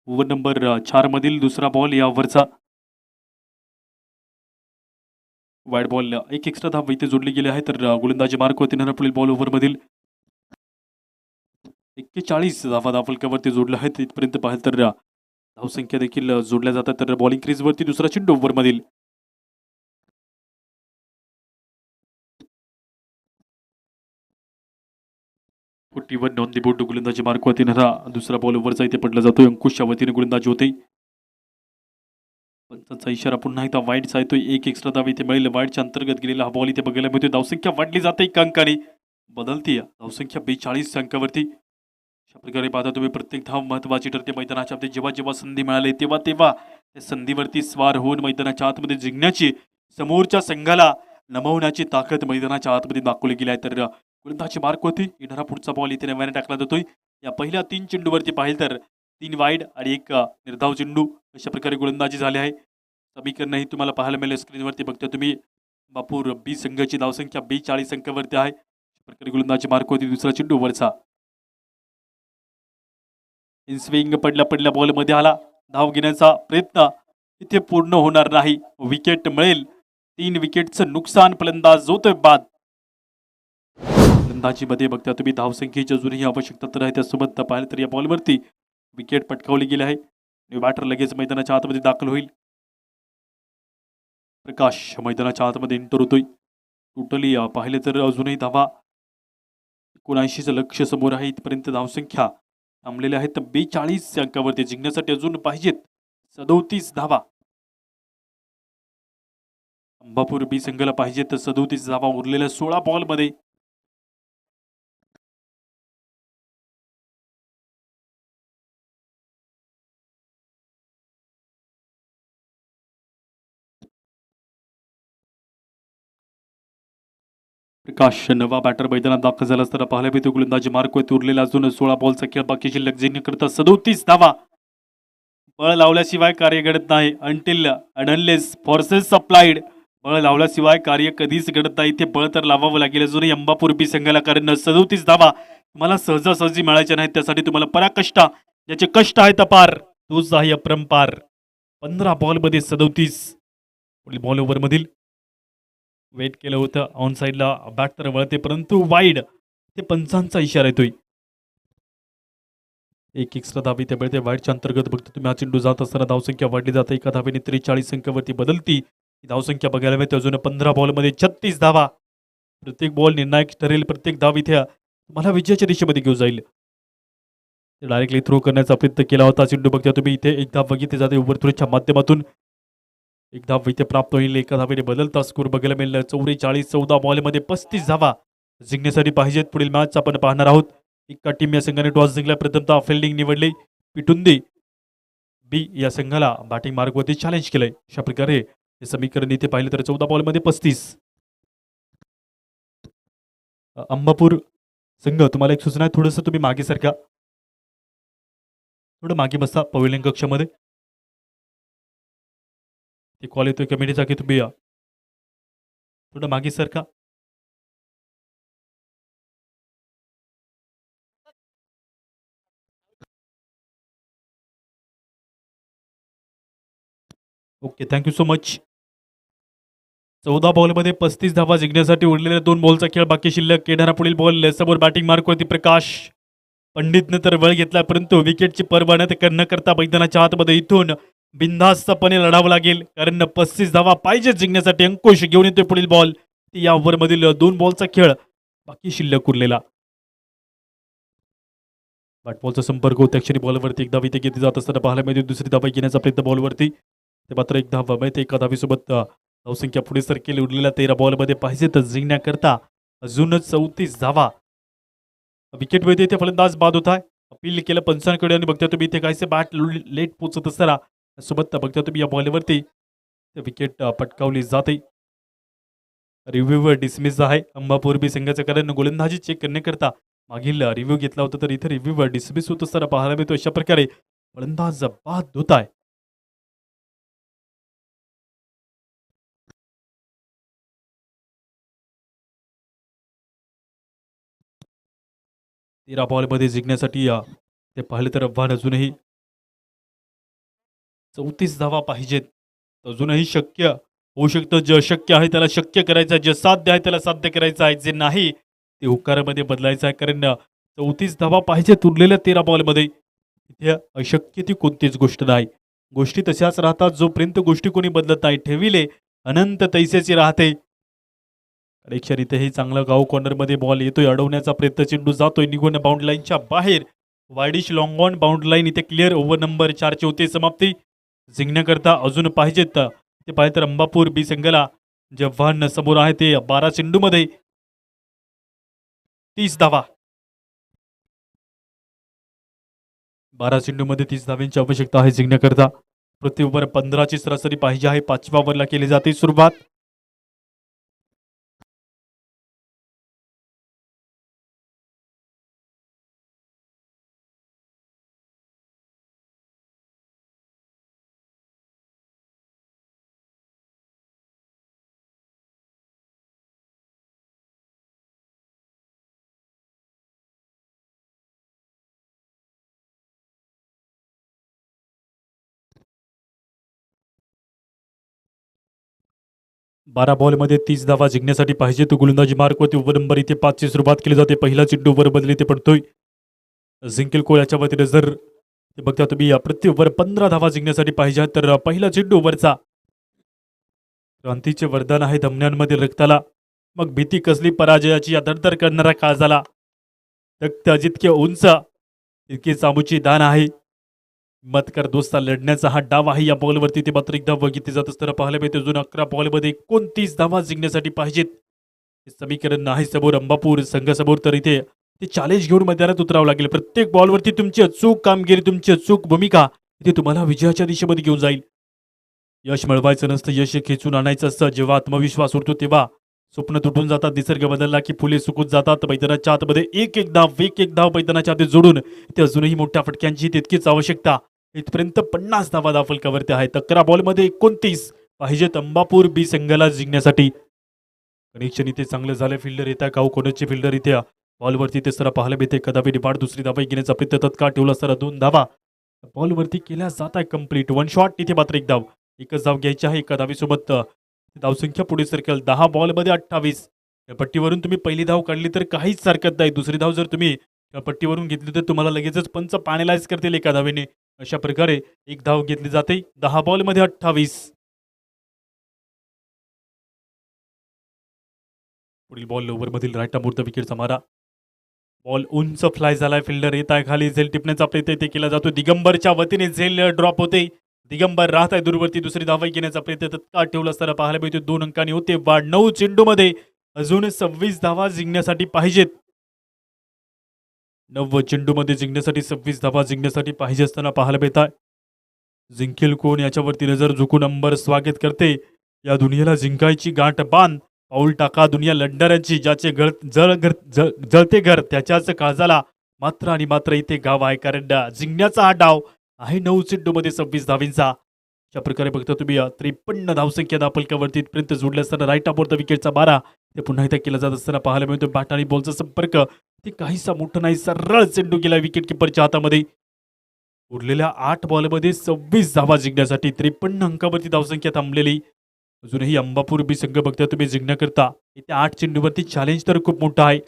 Over number 4 मधील दुसरा बॉल या ओव्हरचा. वाईड बॉल एक एक्स्ट्रा धाव इथे जोडली गेली आहे. तर गोलंदाजी मार्क होते पुढील बॉल ओव्हर मधील 41 धावा फलकावरती जोडल्या आहेत. इथपर्यंत पाहिलं तर धावसंख्या देखील जोडल्या जातात. तर बॉलिंग क्रीजवरती दुसरा चेंडू ओव्हर मधील 41 ऑन दी बोर्ड. गोलंदाजी मार्क वतीने दुसरा बॉल ओव्हरचा इथे पडला जातोय. अंकुशच्या वतीने गोलंदाजी होते. पंचांचा इशारा पुन्हा एकदा वाईडचा येतोय. एक एक्स्ट्रा धाव इथे मिळेल. वाईडच्या अंतर्गत गेलेला हा बॉल इथे बघायला मिळतोय. धावसंख्या वाढली जाते एका अंकाने, बदलती धावसंख्या 42 अंकावरती. अशा प्रकारे पाहता तुम्ही प्रत्येक धाव महत्वाची ठरते मैदानाच्या आतमध्ये. जेव्हा जेव्हा संधी मिळाली तेव्हा तेव्हा त्या संधीवरती स्वार होऊन मैदानाच्या आतमध्ये जिंकण्याची, समोरच्या संघाला नमवण्याची ताकद मैदानाच्या आतमध्ये दाखवली गेली आहे. तर गोलंदाजी मार्क होती. येणारा पुढचा बॉल इथे नव्याने टाकला जातोय. या पहिल्या 3 चेंडूवरती पाहिलं तर 3 वाईड आणि एक निर्धाव चेंडू. अशा प्रकारे गोलंदाजी झाली आहे. समीकरणही तुम्हाला पाहायला मिळेल स्क्रीनवरती बघता तुम्ही. बापूर बी संघाची धावसंख्या 42 अंकावरती आहे. अशा प्रकारे गोलंदाजी मार्क होती. दुसरा चेंडू वरचा इन स्विंग पडल्या बॉलमध्ये आला. धाव घेण्याचा प्रयत्न इथे पूर्ण होणार नाही. विकेट मिळेल. 3 विकेटचं नुकसान. फलंदाज होतोय बाद. फलंदाजीमध्ये बघता तुम्ही धावसंख्येची अजूनही आवश्यकता तर आहे. त्यासोबत पाहिलं तर या बॉलवरती विकेट पटकावली गेली आहे. बॅटर लगेच मैदानाच्या आतमध्ये दाखल होईल. प्रकाश मैदानाच्या आतमध्ये एंटर होतोय. टोटली पाहिले तर अजूनही धावा 79चं लक्ष समोर आहे. इथपर्यंत धावसंख्या थांबलेल्या आहेत 42 अंकावरती. जिंकण्यासाठी अजून पाहिजेत 37 धावा. अंबापूर बी संघाला पाहिजेत 37 धावा उरलेल्या 16 बॉलमध्ये. प्रकाश नवा बॅटर मैदानात दाखल झाला असताना पाहायला मिळतो. गोलंदाजी मार्क होते. उरलेला अजून 16 बॉलचा खेळ बाकी शिल्लक. जिंकण्याकरता 37 धावा. बळ लावल्याशिवाय कार्य घडत नाही. Until unless forces applied. बळ लावल्याशिवाय कार्य कधीच घडत नाही. इथे बळ तर लावावं लागेल अजूनही अंबापूर बी संघाला. कारण 37 धावा तुम्हाला सहजासहजी मिळायच्या नाहीत. त्यासाठी तुम्हाला पराकष्ट, ज्याचे कष्ट आहेत अपार, तोच आहे अपरंपार. 15 बॉलमध्ये 37. पुढील बॉल ओव्हर मधील वेट केलं होतं. ऑन साईडला बॅट तर वळते परंतु वाईड. ते पंचांचा इशारा येतोय. एक एक्स्ट्रा धाव इथे मिळते. वाईडच्या अंतर्गत बघतो तुम्ही. हा चेंडू जात असताना धावसंख्या वाढली जाते. एका धावेने 43 अंकावरती बदलती धावसंख्या बघायला मिळते. अजून 15 बॉलमध्ये 36 धावा. प्रत्येक बॉल निर्णायक ठरेल. प्रत्येक धाव इथे तुम्हाला विजयाच्या दिशेमध्ये घेऊन जाईल. डायरेक्टली थ्रो करण्याचा प्रयत्न केला होता. चेंडू बघता तुम्ही इथे एक धाव बघितली जाते ओव्हर थ्रोच्या माध्यमातून. एक धाव इथे प्राप्त होईल. एका धावेने बदलता स्कोर बघायला मिळेल. 44 14 बॉलमध्ये 35 धावा जिंकण्यासाठी पाहिजेत. पुढील मॅच आपण पाहणार आहोत. एका टीम या संघाने टॉस जिंकला. प्रथमतः फिल्डिंग निवडली. पिटुंदी बी या संघाला बॅटिंग मार्गवरती चॅलेंज केलंय. अशा प्रकारे हे समीकरण इथे पाहिलं तर 14 बॉलमध्ये 35. अंबापूर संघ, तुम्हाला एक सूचना आहे, थोडंसं तुम्ही मागे सरका. थोडं मागे बसा पवेलियन कक्षामध्ये. ते कॉल येतोय कमिटीचा की तुम्ही थोडं मागे सरका. Okay, thank so much. 14 बॉलमध्ये 35 धावा जिंकण्यासाठी उरलेल्या 2 बॉलचा खेळ बाकी शिल्लक. येणारा पुढील बॉल समोर बॅटिंग मार्कवरती प्रकाश पंडितनं तर वेळ घेतला, परंतु विकेटची पर्वा न करता मैदानाच्या आतमध्ये इथून बिनधास्तपणे लढावं लागेल, कारण 35 धावा पाहिजे जिंकण्यासाठी. अंकुश घेऊन येतोय पुढील बॉल. या ओव्हरमधील 2 बॉलचा खेळ बाकी शिल्लक उरलेला. बॅटबॉलचा संपर्क होत्या क्षणी बॉलवरती एक धाव इथे घेतली जात असताना पाहायला मिळते. दुसरी धाव घेण्याचा प्रयत्न बॉलवरती, ते मात्र एक धाव मिळते. एका धावीसोबत धावसंख्या पुढे सरकेली. उरलेल्या 13 बॉलमध्ये पाहिजे तर जिंकण्याकरता अजून 34 धावा. विकेट मिळते इथे फलंदाज बाद होत आहे. अपील केलं पंचांकडे आणि बघता तुम्ही इथे काहीसे बॅट लेट पोचत असताना सोबत बघता तुम्ही या बॉलवरती विकेट पटकावली जाते. रिव्ह्यूवर डिसमिस आहे अंबापूर बी संघाचं, कारण गोलंदाजी चेक करण्याकरता मागील रिव्ह्यू घेतला होता, तर इथे रिव्ह्यूवर डिसमिस होत असताना पाहायला मिळतो. अशा प्रकारे फलंदाज बाद होत आहे. तेरा बॉलमध्ये जिंकण्यासाठी ते पाहिलं तर आव्हान अजूनही 34 धावा पाहिजेत. अजूनही शक्य होऊ शकतं. जे अशक्य आहे त्याला शक्य करायचं आहे, जे साध्य आहे त्याला साध्य करायचं आहे, जे नाही ते होकारामध्ये बदलायचं आहे, कारण 34 धावा पाहिजेत उरलेल्या 13 बॉलमध्ये. इथे अशक्य ती कोणतीच गोष्ट नाही. गोष्टी तशाच राहतात जोपर्यंत गोष्टी कोणी बदलत नाही. ठेविले अनंत तैसेची राहते. कनेक्शन इथेही चांगलं गाव कॉर्नरमध्ये बॉल येतोय, अडवण्याचा प्रयत्न, चेंडू जातोय निघून बाउंड लाईनच्या बाहेर. Widish long on bound line इथे क्लिअर. ओव्हर नंबर 4 ची होते समाप्ती. जिंकण्याकरता अजून पाहिजेत ते पाहिजे तर अंबापूर बी संघाला जे आव्हान समोर आहे ते 12 चेंडूमध्ये 30 धावा. 12 चेंडूमध्ये 30 धाव्यांची आवश्यकता आहे जिंकण्याकरता. प्रति ओव्हर 15 ची सरासरी पाहिजे आहे. 5व्या ओव्हरला केली जाते सुरुवात. बारा बॉलमध्ये 30 धावा जिंकण्यासाठी पाहिजे तो गोलंदाजी मार्कवरती ओव्हर नंबर इथे 5 ची सुरुवात केली जाते. पहिला चेंडू ओव्हर बदली ते पडतोय. जिंकेल कोळ याच्या वतीने जर ते बघता तुम्ही प्रति ओव्हर 15 धावा जिंकण्यासाठी पाहिजे, तर पहिला चेंडू ओव्हरचा क्रांतीचे वरदान आहे धमन्यांमध्ये रक्ताला. मग भीती कसली पराजयाची, या धडधड करणारा काळजाला. रक्त जितके उंच तितके चाबूची दान आहे. मतकर दोस्ता लढण्याचा हा डाव आहे. या बॉलवरती ते मात्र एकदा बघितले जात असताना पाहायला मिळते. अजून 11 बॉलमध्ये 29 धावा जिंकण्यासाठी पाहिजेत. हे समीकरण नाही समोर अंबापूर संघासमोर, तर इथे ते चॅलेंज घेऊन मैदानात उतरावं लागेल. प्रत्येक बॉलवरती तुमची अचूक कामगिरी, तुमची अचूक भूमिका इथे तुम्हाला विजयाच्या दिशेमध्ये घेऊन जाईल. यश मिळवायचं नसतं, यश खेचून आणायचं असतं. जेव्हा आत्मविश्वास उरतो तेव्हा स्वप्न तुटून जातात. निसर्ग बदलला की फुले सुकून जातात. मैदानाच्या आतमध्ये एक एक धाव मैदानाच्या आत जोडून इथे अजूनही मोठ्या फटक्यांची तितकीच आवश्यकता. इथपर्यंत 50 धावा दाफलकावरती आहेत. 11 बॉलमध्ये 29 पाहिजे अंबापूर बी संघाला जिंकण्यासाठी. कनेक्शन इथे चांगलं झालं. फिल्डर येत्या गाव कोणाचे फिल्डर इथे बॉलवरती ते सरा पाहायला मिळते. कदापि डिपार्ट दुसरी धावा घेण्याचा प्रयत्न तत्काळ ठेवला सर 2 धावा बॉलवरती केल्या जात आहे कंप्लीट. 1 शॉट इथे मात्र एक धाव. एकच धाव घ्यायची आहे. एका धावीसोबत धावसंख्या पुढे सरकेल. 10 बॉलमध्ये 28. या पट्टीवरून तुम्ही पहिली धाव काढली तर काहीच हरकत नाही. दुसरी धाव जर तुम्ही या पट्टीवरून घेतली तर तुम्हाला लगेचच पंच पॅनलाइज करतील एका धावेने. अशा प्रकारे एक धाव घेतली जाते. 10 बॉलमध्ये 28. पुढील बॉल ओव्हरमधील राईट मुहूर्त विकेटचा मारा. बॉल उंच फ्लाय झालाय. फिल्डर येत आहे खाली. झेल टिपण्याचा प्रयत्न ते केला जातो. दिगंबरच्या वतीने झेल ड्रॉप होते. दिगंबर राहत आहे दूरवरती. दुसरी धावा घेण्याचा प्रयत्न तत्काळ ठेवला असताना पाहायला मिळते. 2 अंकांनी होते वाढ. 9 चेंडूमध्ये अजून 26 धावा जिंकण्यासाठी पाहिजेत. 9 चेंडूमध्ये जिंकण्यासाठी 26 धावा जिंकण्यासाठी पाहिजे असताना पाहायला मिळत आहे. जिंकेल कोण याच्यावरती नजर झुकून अंबर स्वागत करते. या दुनियेला जिंकायची गाठ बांध. पाऊल टाका दुनिया लढणाऱ्यांची, ज्याचे जळते घर त्याच्याच काळजाला मात्र आणि मात्र इथे गाव आहे, कारण जिंकण्याचा हा डाव आहे 9 चेंडूमध्ये 26 धावींचा. अशा प्रकारे बघता तुम्ही 53 धावसंख्या धापलकावरती इथपर्यंत जोडल्या असताना राईट अबोर द विकेटचा मारा ते पुन्हा एकदा केला जात असताना पाहायला मिळतो. बॅट आणि बॉलचा संपर्क ते काहीसा मोठा नाही, सरळ चेंडू गेला विकेट किपरच्या हातामध्ये. उरलेल्या 8 बॉलमध्ये 26 धावा जिंकण्यासाठी 53 अंकावरती धावसंख्या थांबलेली. अजूनही अंबापूर बी संघ बघता तुम्ही जिंकण्याकरता येत्या 8 चेंडूवरती चॅलेंज तर खूप मोठं आहे.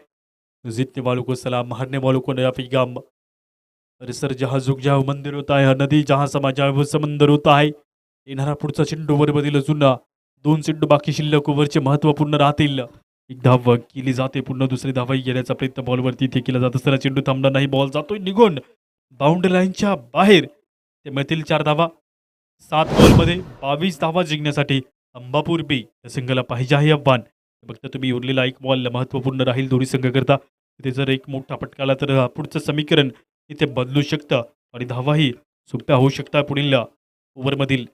जीतने वालों को सलाम, हारने वालों को नया पैगाम. अरे सर जहाँ झुक जाओ मंदिर होता है, नदी जहाँ समा जाए वो समंदर होता आहे. येणारा पुढचा चेंडू ओव्हरमधील अजून 2 चेंडू बाकी शिल्लक ओव्हरचे महत्त्वपूर्ण राहतील. एक धाव केली जाते, पुन्हा दुसरी धावाही घेण्याचा प्रयत्न बॉलवरती इथे केला जात असताना चेंडू थांबला नाही, बॉल जातोय निघून बाउंड्री लाईनच्या बाहेर. ते मिळतील 4 धावा. 7 बॉलमध्ये 22 धावा जिंकण्यासाठी अंबापूर बी या संघाला पाहिजे आहे आव्हान. फक्त तुम्ही उरलेला एक बॉल महत्त्वपूर्ण राहील दोन्ही संघ करता. तिथे जर एक मोठा फटका आला तर पुढचं समीकरण इथे बदलू शकतं आणि धावाही सोप्या होऊ शकतात पुढील ओव्हरमधील.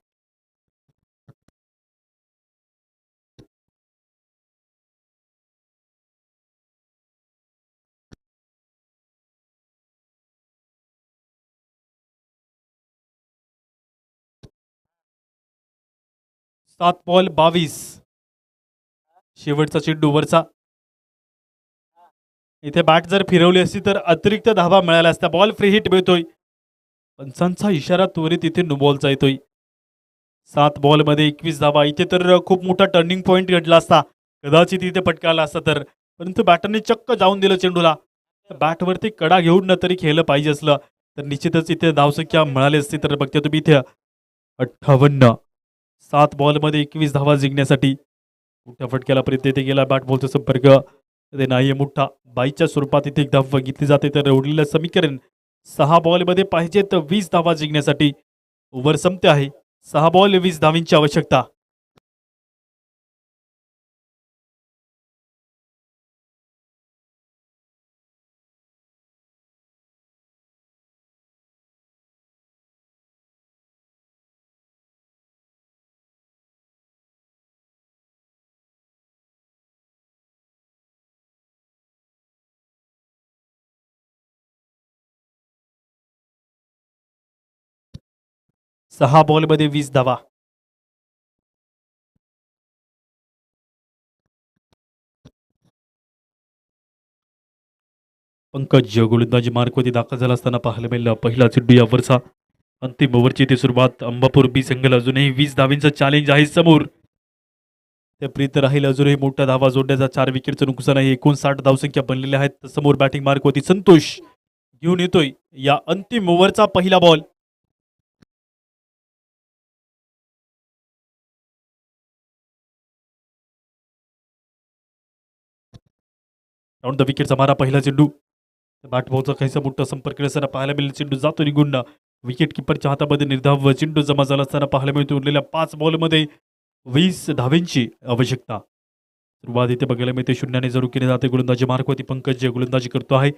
7 बॉल 22. शेवटचा चेंडू ओव्हरचा. इथे बॅट जर फिरवली असती तर अतिरिक्त धावा मिळाल्या असत्या. बॉल फ्री हिट मिळतोय. पंचांचा इशारा त्वरित इथे नो बॉलचा येतोय. 7 बॉलमध्ये 21 धावा. इथे तर खूप मोठा टर्निंग पॉईंट घडला असता, कदाचित इथे फटका आला असता तर, परंतु बॅटरने चक्क जाऊन दिलं चेंडूला. बॅटवरती कडा घेऊन न तरी खेळलं पाहिजे असलं तर निश्चितच इथे धावसंख्या मिळाली असती. तर बघते तुम्ही इथे 58. 7 बॉलमध्ये 21 धावा जिंकण्यासाठी मोठ्या फटक्याला पर्यंत इथे गेला. बॅट बॉलचा संपर्क ते नाही मोठा, बाईच्या स्वरूपात इथे एक धाव बघितली जाते. तर उरलेलं समीकरण 6 बॉलमध्ये पाहिजे तर 20 धावा जिंकण्यासाठी. ओव्हर संपते आहे. 6 बॉल 20 धावींची आवश्यकता. सहा बॉलमध्ये 20 धावा. पंकज गोलंदाजी मार्कवरती दाखल झाला असताना पाहायला मिळालं पहिला चेंडू यावरचा. अंतिम ओव्हरची ती सुरुवात. अंबापूर बी संघाला अजूनही 20 धावींचं चॅलेंज आहे समोर. त्या प्रीत राहील अजूनही मोठा धावा जोडण्याचा. 4 विकेटचं नुकसान आहे. 59 धावसंख्या बनलेल्या आहेत. समोर बॅटिंग मार्कवरती संतोष घेऊन येतोय या अंतिम ओव्हरचा पहिला बॉल. राऊंड द विकेटचा मारा पहिला चेंडू. बॅट बॉलचा काहीसा मोठा संपर्क नसताना पाहायला मिळेल. चेंडू जातो निघून विकेट किपरच्या हातामध्ये निर्धाव चेंडू जमा झाला असताना पाहायला मिळतो. उरलेल्या 5 बॉलमध्ये 20 धावेंची आवश्यकता. सुरुवात इथे बघायला मिळते. 0 जरूर केले जाते. गोलंदाजी मार्कवरती पंकज गोलंदाजी करतो आहे.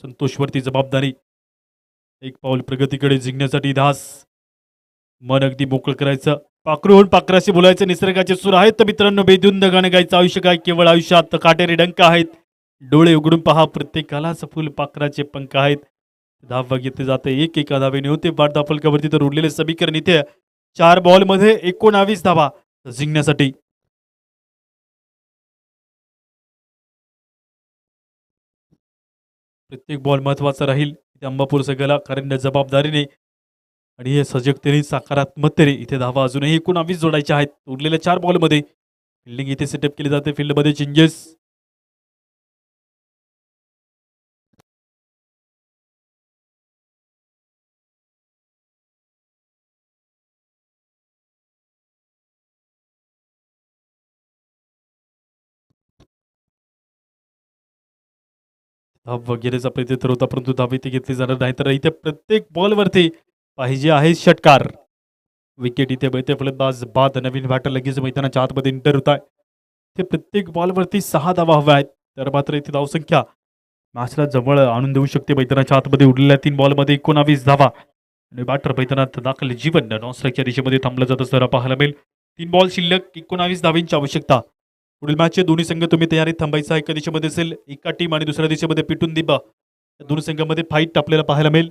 संतोषवरती जबाबदारी. एक पाऊल प्रगतीकडे जिंकण्यासाठी धास. मन अगदी मोकळं करायचं. पाखरूहून पाखराशी बोलायचं. निसर्गाचे सूर आहेत तर मित्रांनो, बेधुंद गाणं गायचं. आयुष्य काय केवळ आयुष्यात काटेरी डंक आहेत. डोळे उघडून पहा, प्रत्येकालाच फुल पाखराचे पंख आहेत. धाव बघितले जाते. एका धावेने होते बाद दाफलकावरती. तर उरलेले समीकरण इथे 4 बॉलमध्ये 19 धावा जिंकण्यासाठी. प्रत्येक बॉल महत्वाचा राहील अंबापूर संघाला, कारण जबाबदारीने आणि हे सजगतेने सकारात्मकतेने इथे धावा अजूनही 19 जोडायच्या आहेत. उरलेल्या 4 बॉलमध्ये फिल्डिंग इथे सेटअप केली जाते. फील्डमध्ये चेंजेस. धाव वगैरेचा प्रयत्न तर होता, परंतु धाव इथे घेतली जाणार नाही. तर इथे प्रत्येक बॉलवरती पाहिजे आहे षटकार. विकेट इथे मिळते. फलंदाज बाद. नवीन बॅटर लगेच मैदानाच्या आतमध्ये इंटर होत आहे. ते प्रत्येक बॉलवरती 6 धावा हव्या आहेत. तर मात्र इथे धावसंख्या मॅचला जवळ आणून देऊ शकते. मैदानाच्या आतमध्ये उरलेल्या 3 बॉलमध्ये 19 धावा आणि बॅटर मैदानात दाखल. जीवन नॉन स्ट्राईकच्या दिशेमध्ये थांबलं जात असताना पाहायला मिळेल. 3 बॉल शिल्लक 19 धावींची आवश्यकता. पुढील मॅचचे दोन्ही संघ तुम्ही तयारीत थांबायचा. एका दिशेमध्ये असेल एका टीम आणि दुसऱ्या दिशेमध्ये पिटून दिबा. या दोन्ही संघामध्ये फाईट आपल्याला पाहायला मिळेल.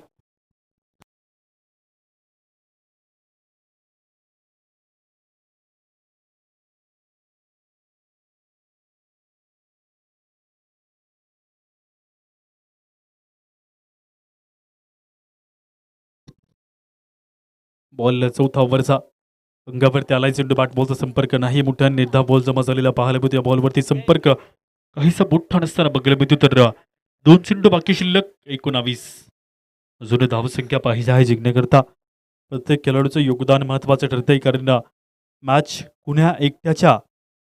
बॉल चौथा ओव्हरचा अंगावरती आलाय चेंडू. बॅट बॉलचा संपर्क नाही. मोठ्या निर्धाव बॉल जमा झालेला पाहायला मिळतो. या बॉलवरती संपर्क काहीसा मोठा नसताना बघायला मिळतो. तर 2 चेंडू बाकी शिल्लक 19. अजून धावसंख्या पाहिजे आहे जिंकण्याकरता. प्रत्येक खेळाडूचं योगदान महत्त्वाचं ठरतंय, कारण मॅच कुण्या एकट्याच्या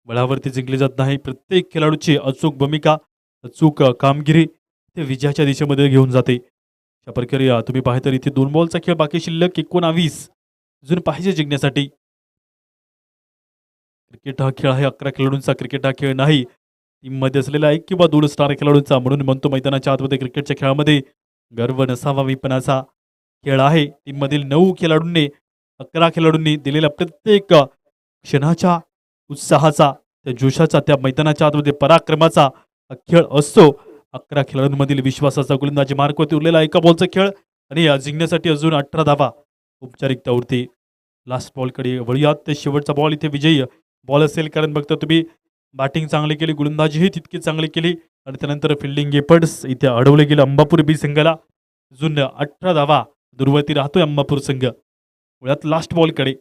बळावरती जिंकली जात नाही. प्रत्येक खेळाडूची अचूक भूमिका, अचूक कामगिरी ते विजयाच्या दिशेमध्ये घेऊन जाते. अशा प्रकारे तुम्ही पाहिजे तर इथे 2 बॉलचा खेळ बाकी शिल्लक 19 अजून पाहिजे जिंकण्यासाठी. क्रिकेट हा खेळ आहे 11 खेळाडूंचा. क्रिकेट हा खेळ नाही टीममध्ये असलेला 1 किंवा 2 स्टार खेळाडूंचा. म्हणून म्हणतो मैदानाच्या आतमध्ये क्रिकेटच्या खेळामध्ये गर्व नसावा विपणाचा खेळ आहे. टीममधील 9 खेळाडूंनी 11 खेळाडूंनी दिलेल्या प्रत्येक क्षणाच्या उत्साहाचा, त्या जोशाचा, त्या मैदानाच्या आतमध्ये पराक्रमाचा हा खेळ असतो. 11 खेळाडूंमधील विश्वासाचा गोलंदाजी मार्कवरती उरलेला एका बॉलचा खेळ आणि जिंकण्यासाठी अजून 18 धावा औपचारिकतावरती. लास्ट बॉलकडे वळूयात. ते शेवटचा बॉल इथे विजयी बॉल असेल, कारण बघता तुम्ही बॅटिंग चांगली केली, गोलंदाजीही तितकी चांगली केली आणि त्यानंतर फिल्डिंग एफर्ट्स इथे अडवले गेले अंबापूर बी संघाला. अजून 18 धावा दूरवरती राहतोय अंबापूर संघ. वळूयात लास्ट बॉलकडे.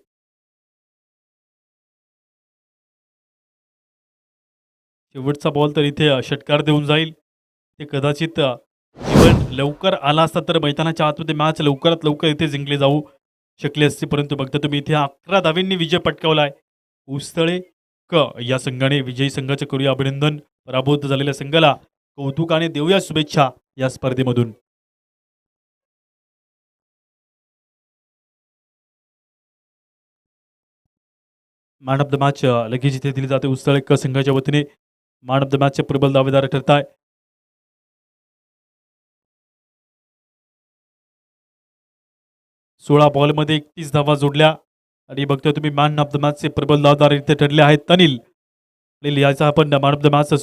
शेवटचा बॉल तर इथे षटकार देऊन जाईल. ते कदाचित इव्हन लवकर आला असता तर मैदानाच्या आतमध्ये मॅच लवकरात लवकर इथे जिंकले जाऊ शकले असते, परंतु बघता तुम्ही इथे 11 धावांनी विजय पटकावलाय. उसतळे या संघाने विजयी संघाचे करूया अभिनंदन. पराभूत झालेल्या संघाला कौतुकाने देऊया शुभेच्छा या स्पर्धेमधून. मॅन ऑफ द मॅच लगेच इथे दिली जाते. उसतळे संघाच्या वतीने मॅन ऑफ द मॅचचे प्रबल दावेदार ठरताय. 16 बॉलमध्ये 31 धावा जोडल्या आणि बघतोय तुम्ही मॅन ऑफ द मॅचचे प्रबल दावेदार इथे ठरले आहेत अनिल. याचा आपण मॅन ऑफ द मॅच